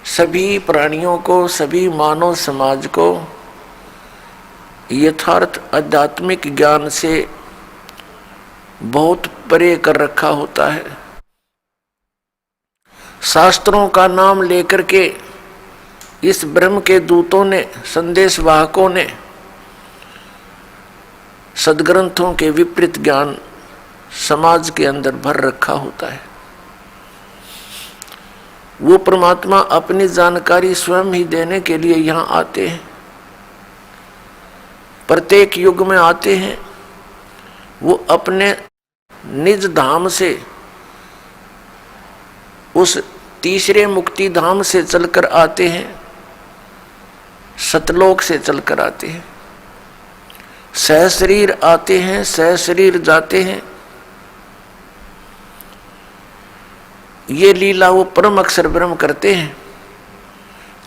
सभी प्राणियों को, सभी मानव समाज को यथार्थ आध्यात्मिक ज्ञान से बहुत परे कर रखा होता है। शास्त्रों का नाम लेकर के इस ब्रह्म के दूतों ने, संदेश वाहकों ने सदग्रंथों के विपरीत ज्ञान समाज के अंदर भर रखा होता है। वो परमात्मा अपनी जानकारी स्वयं ही देने के लिए यहाँ आते हैं, प्रत्येक युग में आते हैं। वो अपने निज धाम से, उस तीसरे मुक्ति धाम से चलकर आते हैं, सतलोक से चलकर आते हैं। सहशरीर आते हैं, सहशरीर जाते हैं। ये लीला वो परम अक्षर ब्रह्म करते हैं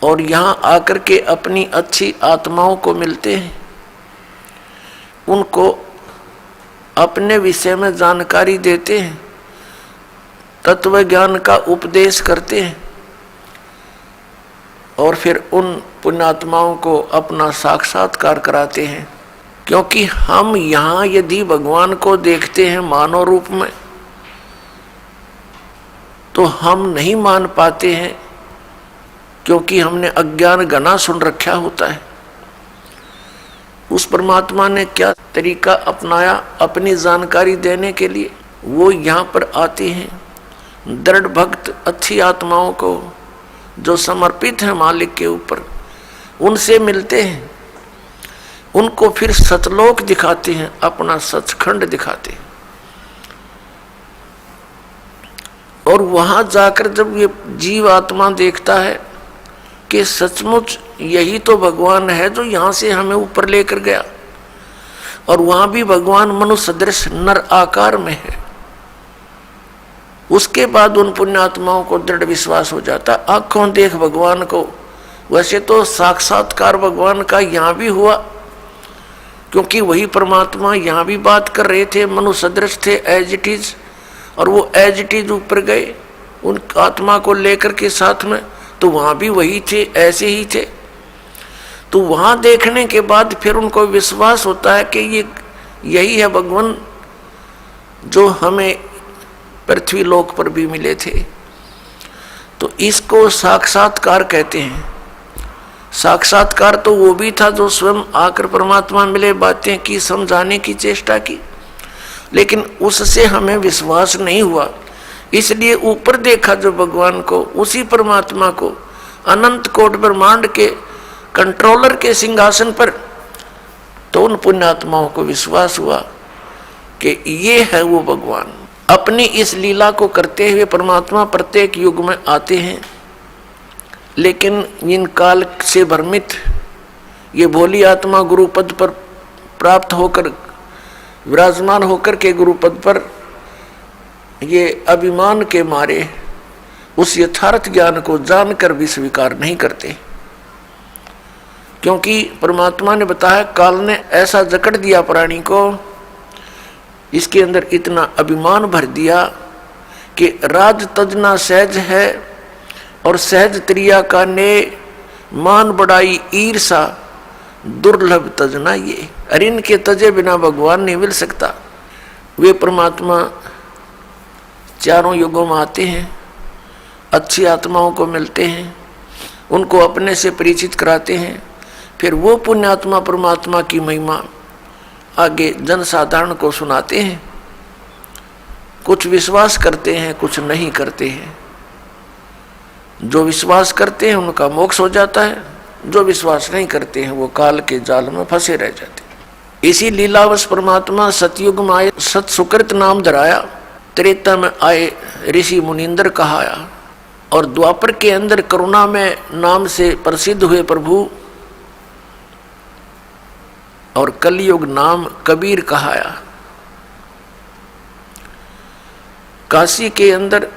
और यहाँ आकर के अपनी अच्छी आत्माओं को मिलते हैं, उनको अपने विषय में जानकारी देते हैं, तत्व ज्ञान का उपदेश करते हैं और फिर उन पुण्यात्माओं को अपना साक्षात्कार कराते हैं। क्योंकि हम यहाँ यदि भगवान को देखते हैं मानव रूप में, तो हम नहीं मान पाते हैं, क्योंकि हमने अज्ञान घना सुन रखा होता है। उस परमात्मा ने क्या तरीका अपनाया अपनी जानकारी देने के लिए? वो यहाँ पर आते हैं दृढ़ भक्त अच्छी आत्माओं को जो समर्पित है मालिक के ऊपर, उनसे मिलते हैं, उनको फिर सतलोक दिखाते हैं, अपना सचखंड दिखाते हैं। और वहां जाकर जब ये जीव आत्मा देखता है कि सचमुच यही तो भगवान है जो यहाँ से हमें ऊपर लेकर गया, और वहां भी भगवान मनुष्य सदृश नर आकार में है, उसके बाद उन पुण्यात्माओं को दृढ़ विश्वास हो जाता। आंखों देख भगवान को, वैसे तो साक्षात्कार भगवान का यहाँ भी हुआ, क्योंकि वही परमात्मा यहाँ भी बात कर रहे थे, मनुष्य सदृश थे एज इट इज, और वो एज इट इज ऊपर गए उन आत्मा को लेकर के साथ में, तो वहाँ भी वही थे, ऐसे ही थे। तो वहाँ देखने के बाद फिर उनको विश्वास होता है कि ये यही है भगवान जो हमें पृथ्वी लोक पर भी मिले थे। तो इसको साक्षात्कार कहते हैं। साक्षात्कार तो वो भी था जो स्वयं आकर परमात्मा मिले, बातें की, समझाने की चेष्टा की, लेकिन उससे हमें विश्वास नहीं हुआ, इसलिए ऊपर देखा जो भगवान को, उसी परमात्मा को, अनंत कोट ब्रह्मांड के कंट्रोलर के सिंहासन पर। तो उन पुण्यात्माओं को विश्वास हुआ कि ये है वो भगवान। अपनी इस लीला को करते हुए परमात्मा प्रत्येक युग में आते हैं, लेकिन इन काल से भ्रमित ये भोली आत्मा गुरुपद पर प्राप्त होकर, विराजमान होकर के गुरुपद पर, ये अभिमान के मारे उस यथार्थ ज्ञान को जानकर भी स्वीकार नहीं करते। क्योंकि परमात्मा ने बताया, काल ने ऐसा जकड़ दिया प्राणी को, इसके अंदर इतना अभिमान भर दिया कि राज तजना सहज है और सहज त्रिया का ने मान बढ़ाई ईर्षा दुर्लभ तजना ये। अरे इनके तजे बिना भगवान नहीं मिल सकता। वे परमात्मा चारों युगों में आते हैं, अच्छी आत्माओं को मिलते हैं, उनको अपने से परिचित कराते हैं, फिर वो पुण्यात्मा परमात्मा की महिमा आगे जनसाधारण को सुनाते हैं। कुछ विश्वास करते हैं, कुछ नहीं करते हैं। जो विश्वास करते हैं उनका मोक्ष हो जाता है, जो विश्वास नहीं करते हैं वो काल के जाल में फंसे रह जाते हैं। इसी लीलावश परमात्मा सतयुग में आए, सत सुकृत नाम धराया, त्रेता में आए ऋषि मुनिंदर कहाया, और द्वापर के अंदर करुणा में नाम से प्रसिद्ध हुए प्रभु, और कलयुग नाम कबीर कहाया। काशी के अंदर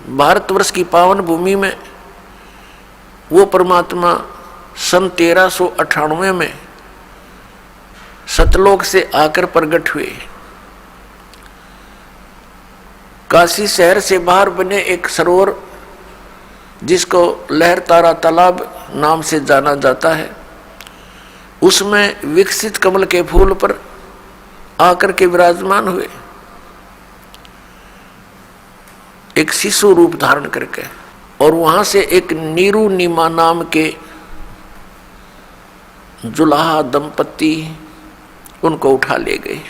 भारतवर्ष की पावन भूमि में वो परमात्मा सन 1398 में सतलोक से आकर प्रकट हुए। काशी शहर से बाहर बने एक सरोवर जिसको लहर तारा तालाब नाम से जाना जाता है, उसमें विकसित कमल के फूल पर आकर के विराजमान हुए, एक शिशु रूप धारण करके, और वहां से एक नीरू नीमा नाम के जुलाहा दंपति उनको उठा ले गए।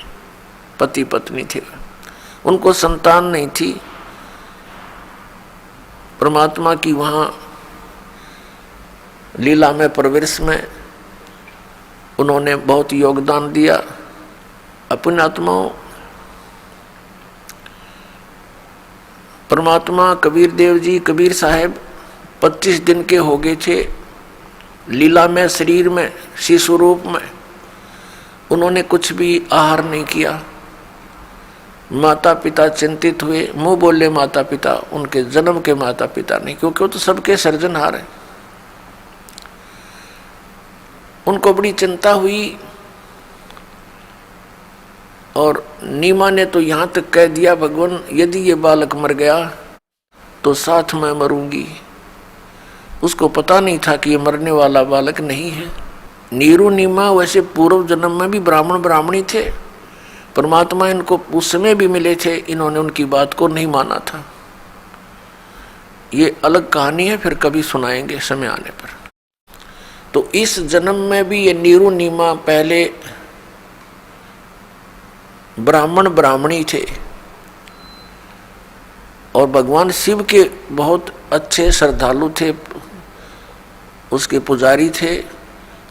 पति पत्नी थे, उनको संतान नहीं थी। परमात्मा की वहां लीला में प्रवेश में उन्होंने बहुत योगदान दिया। अपने आत्माओं, परमात्मा कबीर देव जी, कबीर साहब 25 दिन के हो गए थे लीला में, शरीर में, शिशु रूप में। उन्होंने कुछ भी आहार नहीं किया। माता पिता चिंतित हुए, मुंह बोले माता पिता, उनके जन्म के माता पिता नहीं, क्योंकि वो तो सबके सर्जनहार है। उनको बड़ी चिंता हुई, और नीमा ने तो यहां तक कह दिया, भगवान यदि ये बालक मर गया तो साथ में मरूंगी। उसको पता नहीं था कि ये मरने वाला बालक नहीं है। नीरू नीमा वैसे पूर्व जन्म में भी ब्राह्मण ब्राह्मणी थे, परमात्मा इनको उस समय भी मिले थे, इन्होंने उनकी बात को नहीं माना था। ये अलग कहानी है, फिर कभी सुनाएंगे समय आने पर। तो इस जन्म में भी ये नीरू नीमा पहले ब्राह्मण ब्राह्मणी थे, और भगवान शिव के बहुत अच्छे श्रद्धालु थे, उसके पुजारी थे।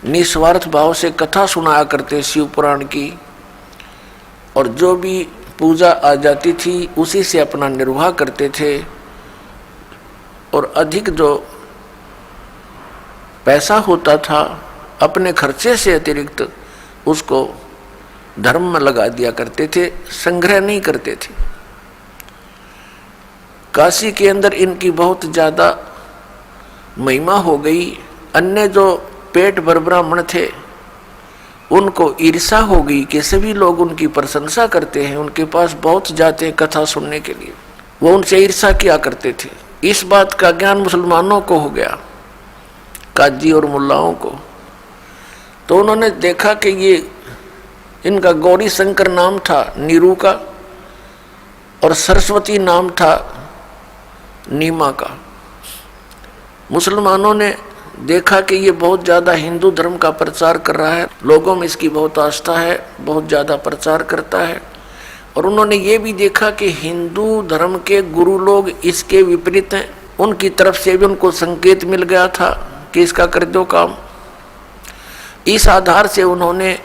निस्वार्थ भाव से कथा सुनाया करते शिव पुराण की, और जो भी पूजा आ जाती थी उसी से अपना निर्वाह करते थे, और अधिक जो पैसा होता था अपने खर्चे से अतिरिक्त उसको धर्म में लगा दिया करते थे, संग्रह नहीं करते थे। काशी के अंदर इनकी बहुत ज्यादा महिमा हो गई। अन्य जो पेट भर ब्राह्मण थे उनको ईर्षा हो गई कि सभी लोग उनकी प्रशंसा करते हैं, उनके पास बहुत जाते हैं कथा सुनने के लिए, वो उनसे ईर्षा किया करते थे। इस बात का ज्ञान मुसलमानों को हो गया, काजी और मुल्लाओं को। तो उन्होंने देखा कि ये इनका गौरी शंकर नाम था नीरू का, और सरस्वती नाम था नीमा का। मुसलमानों ने देखा कि ये बहुत ज़्यादा हिंदू धर्म का प्रचार कर रहा है, लोगों में इसकी बहुत आस्था है, बहुत ज़्यादा प्रचार करता है। और उन्होंने ये भी देखा कि हिंदू धर्म के गुरु लोग इसके विपरीत हैं, उनकी तरफ से भी उनको संकेत मिल गया था कि इसका कर दो काम। इस आधार से उन्होंने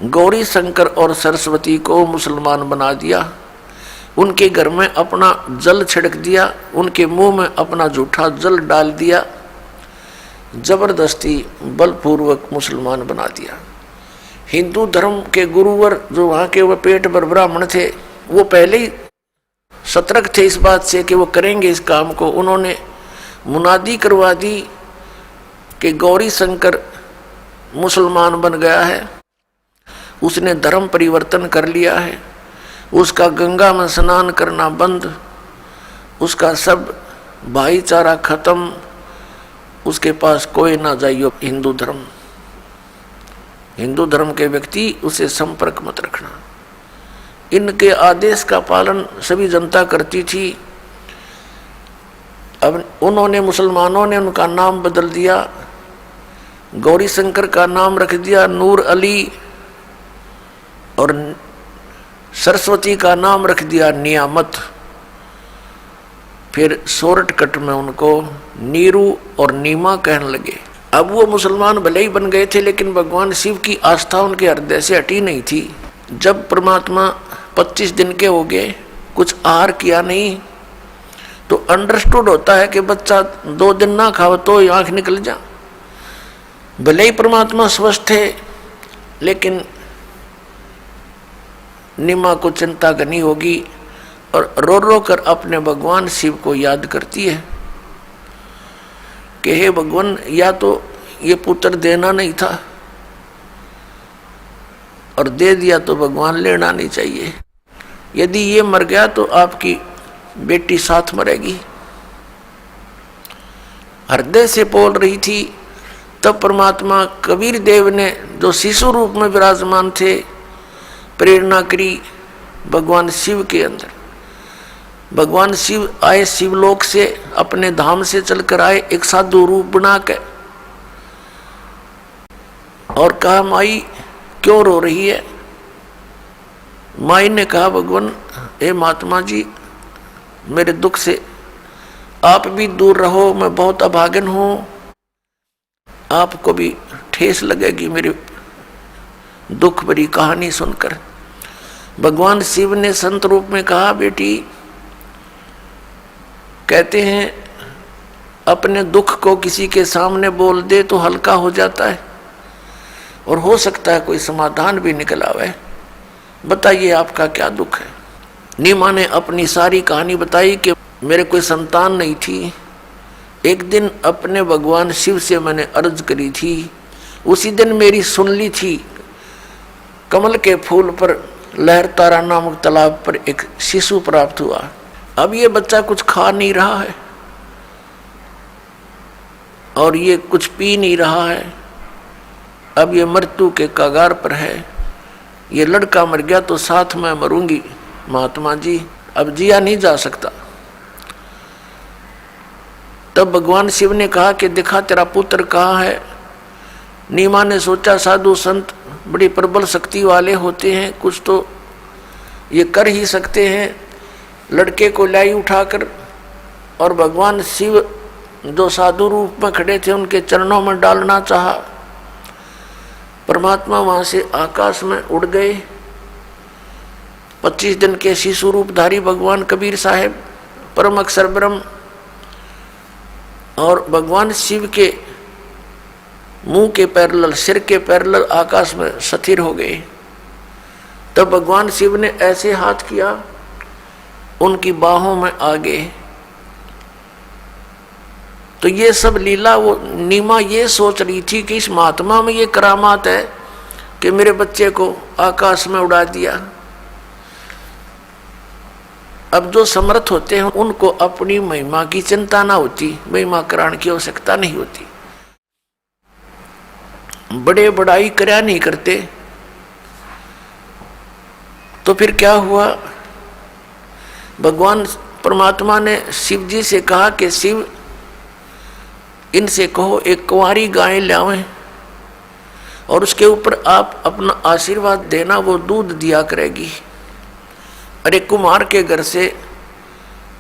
गौरी शंकर और सरस्वती को मुसलमान बना दिया, उनके घर में अपना जल छिड़क दिया, उनके मुंह में अपना झूठा जल डाल दिया, जबरदस्ती बलपूर्वक मुसलमान बना दिया। हिंदू धर्म के गुरुवर जो वहाँ के वो पेट भर ब्राह्मण थे, वो पहले ही सतर्क थे इस बात से कि वो करेंगे इस काम को। उन्होंने मुनादी करवा दी कि गौरी शंकर मुसलमान बन गया है, उसने धर्म परिवर्तन कर लिया है, उसका गंगा में स्नान करना बंद, उसका सब भाईचारा खत्म, उसके पास कोई ना जाइयो हिंदू धर्म के व्यक्ति उसे संपर्क मत रखना। इनके आदेश का पालन सभी जनता करती थी। अब उन्होंने, मुसलमानों ने उनका नाम बदल दिया, गौरी शंकर का नाम रख दिया नूर अली, और सरस्वती का नाम रख दिया नियामत। फिर शॉर्टकट में उनको नीरू और नीमा कहने लगे। अब वो मुसलमान भले ही बन गए थे, लेकिन भगवान शिव की आस्था उनके हृदय से हटी नहीं थी। जब परमात्मा 25 दिन के हो गए, कुछ आहार किया नहीं, तो अंडरस्टूड होता है कि बच्चा 2 दिन ना खाओ तो आंख निकल जा। भले ही परमात्मा स्वस्थ थे, लेकिन नीमा को चिंता करनी होगी और रो रो कर अपने भगवान शिव को याद करती है कि हे भगवान, या तो ये पुत्र देना नहीं था और दे दिया तो भगवान लेना नहीं चाहिए। यदि ये मर गया तो आपकी बेटी साथ मरेगी। हृदय से बोल रही थी। तब परमात्मा कबीर देव ने, जो शिशु रूप में विराजमान थे, प्रेरणा करी भगवान शिव के अंदर। भगवान शिव आए शिवलोक से, अपने धाम से चलकर आए एक साधु रूप बना के, और कहा माई क्यों रो रही है। माई ने कहा भगवान, हे महात्मा जी, मेरे दुख से आप भी दूर रहो, मैं बहुत अभागन हूं, आपको भी ठेस लगेगी मेरे दुख भरी कहानी सुनकर। भगवान शिव ने संत रूप में कहा, बेटी, कहते हैं अपने दुख को किसी के सामने बोल दे तो हल्का हो जाता है और हो सकता है कोई समाधान भी निकल आवे। बताइए आपका क्या दुख है। नीमा ने अपनी सारी कहानी बताई कि मेरे कोई संतान नहीं थी। एक दिन अपने भगवान शिव से मैंने अर्ज करी थी, उसी दिन मेरी सुन ली थी। कमल के फूल पर लहरतारा नामक तालाब पर एक शिशु प्राप्त हुआ। अब ये बच्चा कुछ खा नहीं रहा है और ये कुछ पी नहीं रहा है। अब ये मृत्यु के कगार पर है। ये लड़का मर गया तो साथ में मरूंगी महात्मा जी, अब जिया नहीं जा सकता। तब भगवान शिव ने कहा कि दिखा तेरा पुत्र कहाँ है। नीमा ने सोचा साधु संत बड़ी प्रबल शक्ति वाले होते हैं, कुछ तो ये कर ही सकते हैं। लड़के को लाई उठाकर और भगवान शिव जो साधु रूप में खड़े थे उनके चरणों में डालना चाहा। परमात्मा वहां से आकाश में उड़ गए। 25 दिन के शिशु रूपधारी भगवान कबीर साहेब, परम अक्षर ब्रह्म, और भगवान शिव के मुंह के पैरेलल, सिर के पैरेलल आकाश में स्थिर हो गए। तब भगवान शिव ने ऐसे हाथ किया, उनकी बाहों में आ गए। तो ये सब लीला, वो नीमा ये सोच रही थी कि इस महात्मा में ये करामात है कि मेरे बच्चे को आकाश में उड़ा दिया। अब जो समर्थ होते हैं उनको अपनी महिमा की चिंता ना होती, महिमा कराने की आवश्यकता नहीं होती। बड़े बड़ाई कर्या नहीं करते। तो फिर क्या हुआ, भगवान परमात्मा ने शिव जी से कहा कि शिव, इनसे कहो एक कुंवारी गाय लावें और उसके ऊपर आप अपना आशीर्वाद देना, वो दूध दिया करेगी। अरे कुमार के घर से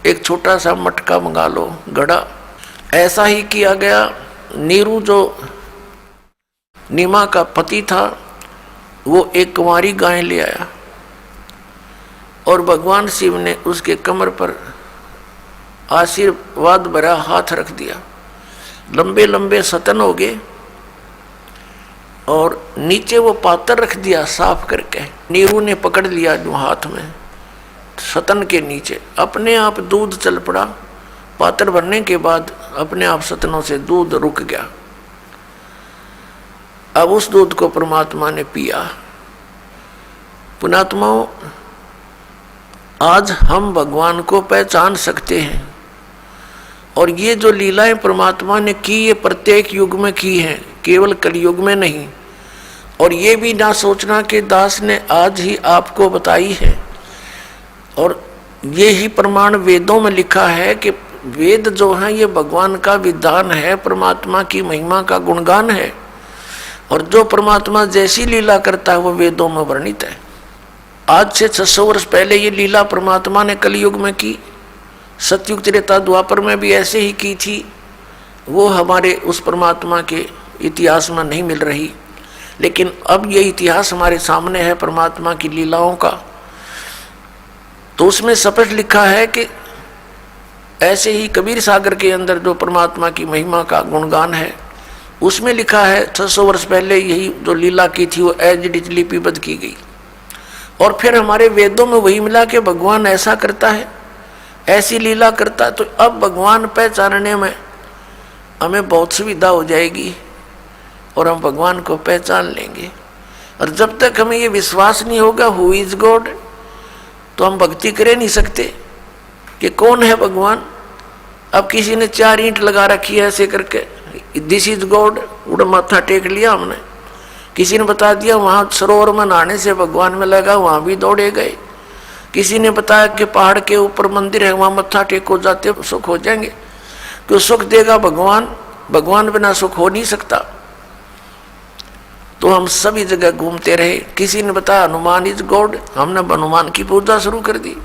एक छोटा सा मटका मंगा लो, घड़ा। ऐसा ही किया गया। नीरू जो नीमा का पति था, वो एक कुंवारी गाय ले आया और भगवान शिव ने उसके कमर पर आशीर्वाद भरा हाथ रख दिया। लंबे लंबे सतन हो गए और नीचे वो पात्र रख दिया साफ करके। नीरू ने पकड़ लिया जो हाथ में, सतन के नीचे अपने आप दूध चल पड़ा। पात्र भरने के बाद अपने आप सतनों से दूध रुक गया। अब उस दूध को परमात्मा ने पिया। पुणात्माओं, आज हम भगवान को पहचान सकते हैं और ये जो लीलाएं परमात्मा ने की, ये प्रत्येक युग में की हैं, केवल कलयुग में नहीं। और ये भी ना सोचना कि दास ने आज ही आपको बताई है। और ये ही प्रमाण वेदों में लिखा है कि वेद जो है ये भगवान का विधान है, परमात्मा की महिमा का गुणगान है। और जो परमात्मा जैसी लीला करता है वो वेदों में वर्णित है। आज से 600 वर्ष पहले ये लीला परमात्मा ने कलयुग में की। सतयुग त्रेता द्वापर में भी ऐसे ही की थी, वो हमारे उस परमात्मा के इतिहास में नहीं मिल रही। लेकिन अब ये इतिहास हमारे सामने है परमात्मा की लीलाओं का, तो उसमें स्पष्ट लिखा है कि ऐसे ही कबीर सागर के अंदर जो परमात्मा की महिमा का गुणगान है, उसमें लिखा है 600 वर्ष पहले यही जो लीला की थी वो एज इट इज लिपिबद्ध की गई। और फिर हमारे वेदों में वही मिला कि भगवान ऐसा करता है, ऐसी लीला करता है। तो अब भगवान पहचानने में हमें बहुत सुविधा हो जाएगी और हम भगवान को पहचान लेंगे। और जब तक हमें ये विश्वास नहीं होगा हु इज गॉड, तो हम भक्ति कर नहीं सकते कि कौन है भगवान। अब किसी ने 4 ईंट लगा रखी है ऐसे करके, दिस इज गॉड, उड़ा माथा टेक लिया हमने। किसी ने बता दिया वहाँ सरोवर में नहाने से भगवान में लगा, वहाँ भी दौड़े गए। किसी ने बताया कि पहाड़ के ऊपर मंदिर है, वहाँ मत्था टेको जाते सुख हो जाएंगे। क्यों सुख देगा भगवान, भगवान बिना सुख हो नहीं सकता। तो हम सभी जगह घूमते रहे। किसी ने बताया हनुमान इज गॉड, हमने हनुमान की पूजा शुरू कर दी,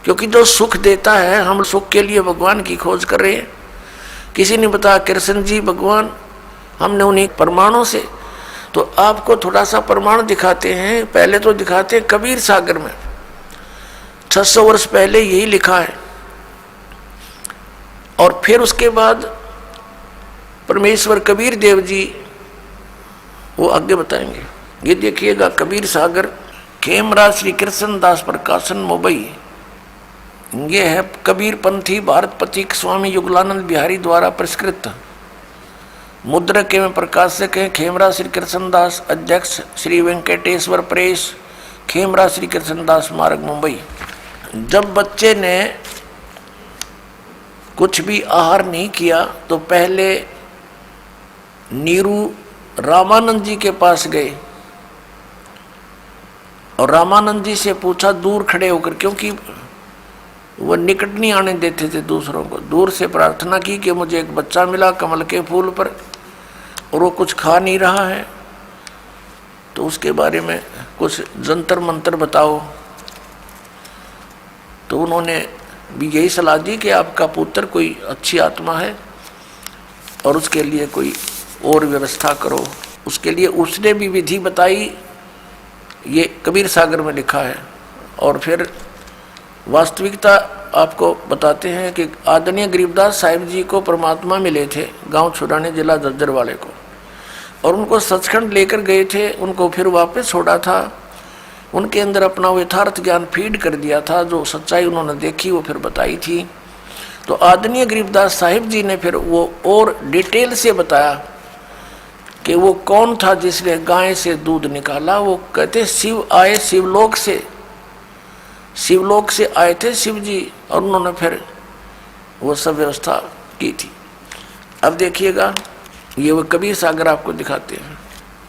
क्योंकि जो सुख देता है हम सुख के लिए भगवान की खोज कर रहे हैं। किसी ने बताया कृष्ण जी भगवान, हमने उन्हीं प्रमाणों से। तो आपको थोड़ा सा प्रमाण दिखाते हैं। पहले तो दिखाते हैं कबीर सागर में 600 वर्ष पहले यही लिखा है, और फिर उसके बाद परमेश्वर कबीर देव जी वो आगे बताएंगे। ये देखिएगा कबीर सागर, खेमराज श्री कृष्ण दास प्रकाशन मुंबई। ये है कबीर पंथी भारत प्रतीक स्वामी युगलानंद बिहारी द्वारा परिष्कृत। मुद्रक एवं प्रकाशक हैं खेमराज श्री कृष्ण दास, अध्यक्ष श्री वेंकटेश्वर प्रेस, खेमराज श्री कृष्ण दास मार्ग मुंबई। जब बच्चे ने कुछ भी आहार नहीं किया तो पहले नीरू रामानंद जी के पास गए और रामानंद जी से पूछा दूर खड़े होकर, क्योंकि वो निकट नहीं आने देते थे दूसरों को। दूर से प्रार्थना की कि मुझे एक बच्चा मिला कमल के फूल पर और वो कुछ खा नहीं रहा है, तो उसके बारे में कुछ जंतर मंतर बताओ। तो उन्होंने भी यही सलाह दी कि आपका पुत्र कोई अच्छी आत्मा है और उसके लिए कोई और व्यवस्था करो। उसके लिए उसने भी विधि बताई, ये कबीर सागर में लिखा है। और फिर वास्तविकता आपको बताते हैं कि आदरणीय गरीबदास साहिब जी को परमात्मा मिले थे गांव छुड़ाने जिला झज्जर वाले को, और उनको सचखंड लेकर गए थे। उनको फिर वापस छोड़ा था, उनके अंदर अपना वो यथार्थ ज्ञान फीड कर दिया था। जो सच्चाई उन्होंने देखी वो फिर बताई थी। तो आदरणीय गरीबदास साहिब जी ने फिर वो और डिटेल से बताया कि वो कौन था जिसने गाय से दूध निकाला। वो कहते शिव आए शिवलोक से, शिवलोक से आए थे शिव जी, और उन्होंने फिर वो सब व्यवस्था की थी। अब देखिएगा ये वो कबीर सागर आपको दिखाते हैं।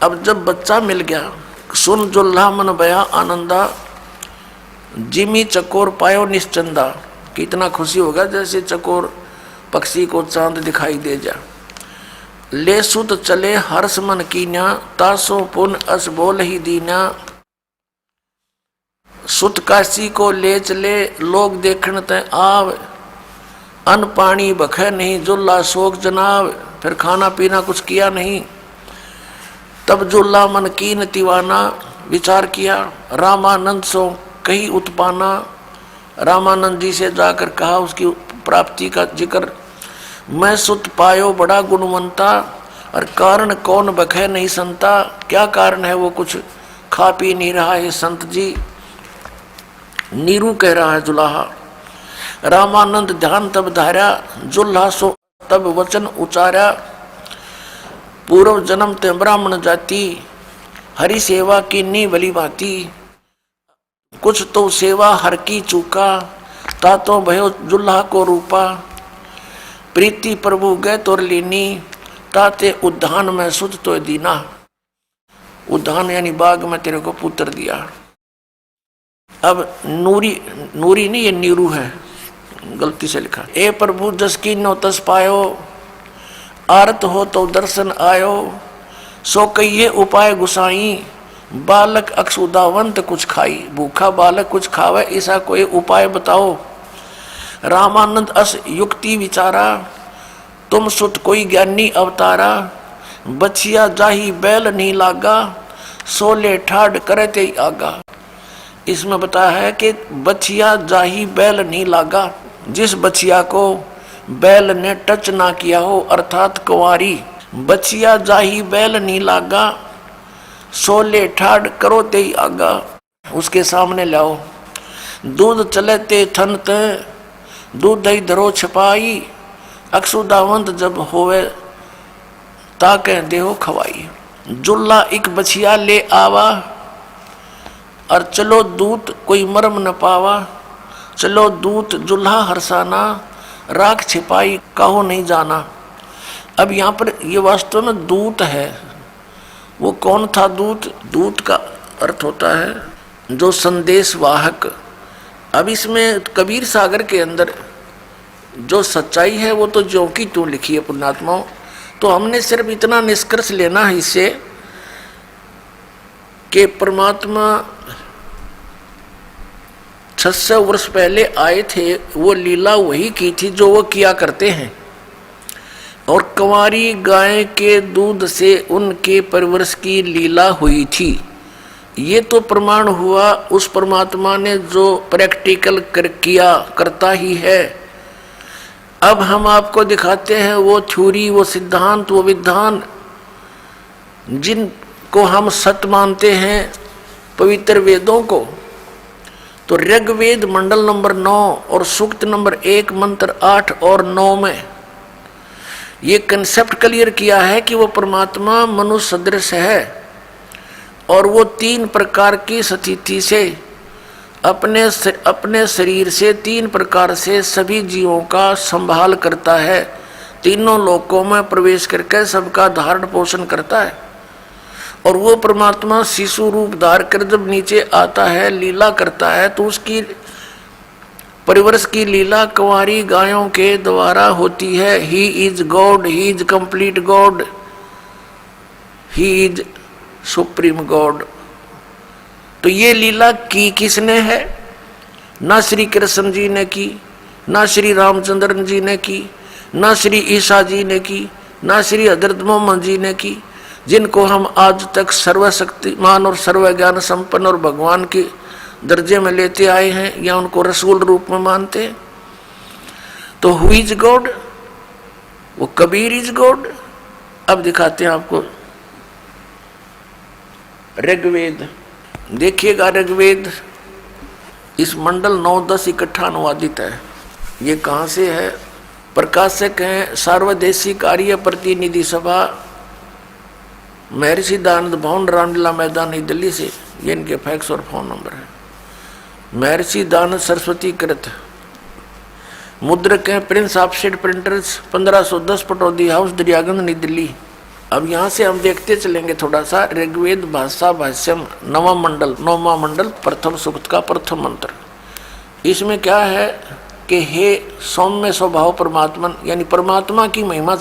अब जब बच्चा मिल गया, सुन जुल्हा मन बया आनंदा, जिमी चकोर पायो निश्चंदा। कितना खुशी होगा जैसे चकोर पक्षी को चांद दिखाई दे जा। ले सुत चले हर्ष मन कीन्या, तासो पुन अस बोल ही दीना। सुत काशी को ले चले लोग देखण ते आव, अन्न पानी बखे नहीं जुल्ला शोक जनाव। फिर खाना पीना कुछ किया नहीं। तब जुल्ला मन कीन तिवाना, विचार किया रामानंद सो कही उत्पाना। रामानंद जी से जाकर कहा उसकी प्राप्ति का जिक्र। मैं सुत पायो बड़ा गुणवंता, और कारण कौन बखे नहीं संता। क्या कारण है, वो कुछ खा पी नहीं रहा है संत जी। नीरू कह रहा है जुलाहा। रामानंद ध्यान तब धारा, जुल्हा सो तब वचन उचारा। पूर्व जन्म ते ब्राह्मण जाति, हरि सेवा की नी भली भांति। कुछ तो सेवा हर की चूका, तातो भयो जुल्हा को रूपा। प्रीति प्रभु गए तोर लीनी, ताते उद्यान में सुध तो दीना। उद्यान यानी बाग में तेरे को पुत्र दिया। अब नूरी, नूरी नहीं ये नीरू है, गलती से लिखा। ए प्रभु जस की नो तस पायो, आरत हो तो दर्शन आयो। सो कहिए उपाय गुसाई, बालक अक्षुदावंत कुछ खाई। भूखा बालक कुछ खावे, ऐसा कोई उपाय बताओ। रामानंद अस युक्ति विचारा, तुम सुत कोई ज्ञानी अवतारा। बछिया जाही बैल नहीं लागा, सोले ठाड करते ही आगा। इसमें बताया है कि बछिया जाही बैल नहीं लागा, जिस बछिया को बैल ने टच ना किया हो अर्थात कुंवारी। बछिया जाही बैल नहीं लागा, सोले ठाड करो ते ही आगा। उसके सामने लाओ। दूध चलते थन ते, दूध दही धरो छपाई। अक्षुदावंत जब होवे, ताके देहो खवाई। जुल्ला एक बछिया ले आवा, और चलो दूत कोई मरम न पावा। चलो दूत जुल्हा हरसाना, राख छिपाई कहो नहीं जाना। अब यहाँ पर ये वास्तव में दूत है। वो कौन था दूत? दूत का अर्थ होता है जो संदेश वाहक। अब इसमें कबीर सागर के अंदर जो सच्चाई है वो तो ज्यों की त्यों लिखी है पुण्यात्माओं। तो हमने सिर्फ इतना निष्कर्ष लेना है इससे कि परमात्मा 600 वर्ष पहले आए थे, वो लीला वही की थी जो वो किया करते हैं। और कंवारी गाय के दूध से उनके परवरिश की लीला हुई थी। ये तो प्रमाण हुआ उस परमात्मा ने जो प्रैक्टिकल किया करता ही है। अब हम आपको दिखाते हैं वो थ्योरी, वो सिद्धांत, वो विधान जिनको हम सत्य मानते हैं, पवित्र वेदों को। तो ऋग्वेद मंडल नंबर 9 और सूक्त नंबर 1 मंत्र 8 और 9 में ये कंसेप्ट क्लियर किया है कि वो परमात्मा मनुष्य सदृश है और वो 3 प्रकार की स्थिति से अपने शरीर से 3 प्रकार से सभी जीवों का संभाल करता है। तीनों लोकों में प्रवेश करके सबका धारण पोषण करता है। और वो परमात्मा शिशु रूप धार कर जब नीचे आता है, लीला करता है, तो उसकी परिवर्ष की लीला कुंवारी गायों के द्वारा होती है। He is God, he is complete God, he is supreme God. तो ये लीला की किसने है? ना श्री कृष्ण जी ने की, ना श्री रामचंद्र जी ने की, ना श्री ईसा जी ने की, ना श्री हजरत मोहम्मद जी ने की, जिनको हम आज तक सर्वशक्तिमान और सर्वज्ञान संपन्न और भगवान के दर्जे में लेते आए हैं या उनको रसूल रूप में मानते हैं। तो हु इज गॉड? वो कबीर इज गॉड। अब दिखाते हैं आपको ऋग्वेद। देखिएगा ऋग्वेद इस मंडल 9-10 इकट्ठा अनुवादित है। ये कहाँ से है? प्रकाशक हैं सार्वदेशी कार्य प्रतिनिधि सभा, महर्षि दयानंद भवन, रामलीला मैदान, नई दिल्ली से। ये इनके फैक्स और फोन नंबर है। महर्षि दयानंद सरस्वती कृत। मुद्रक हैं Prince offset printers, 1510 Pataudi house, Daryaganj, नई दिल्ली। अब यहाँ से हम देखते चलेंगे थोड़ा सा। ऋग्वेद भाषा भाष्यम 9वां मंडल प्रथम सूक्त का प्रथम मंत्र। इसमें क्या है कि हे सौम्य स्वभाव परमात्मन, यानी परमात्मा की महिमा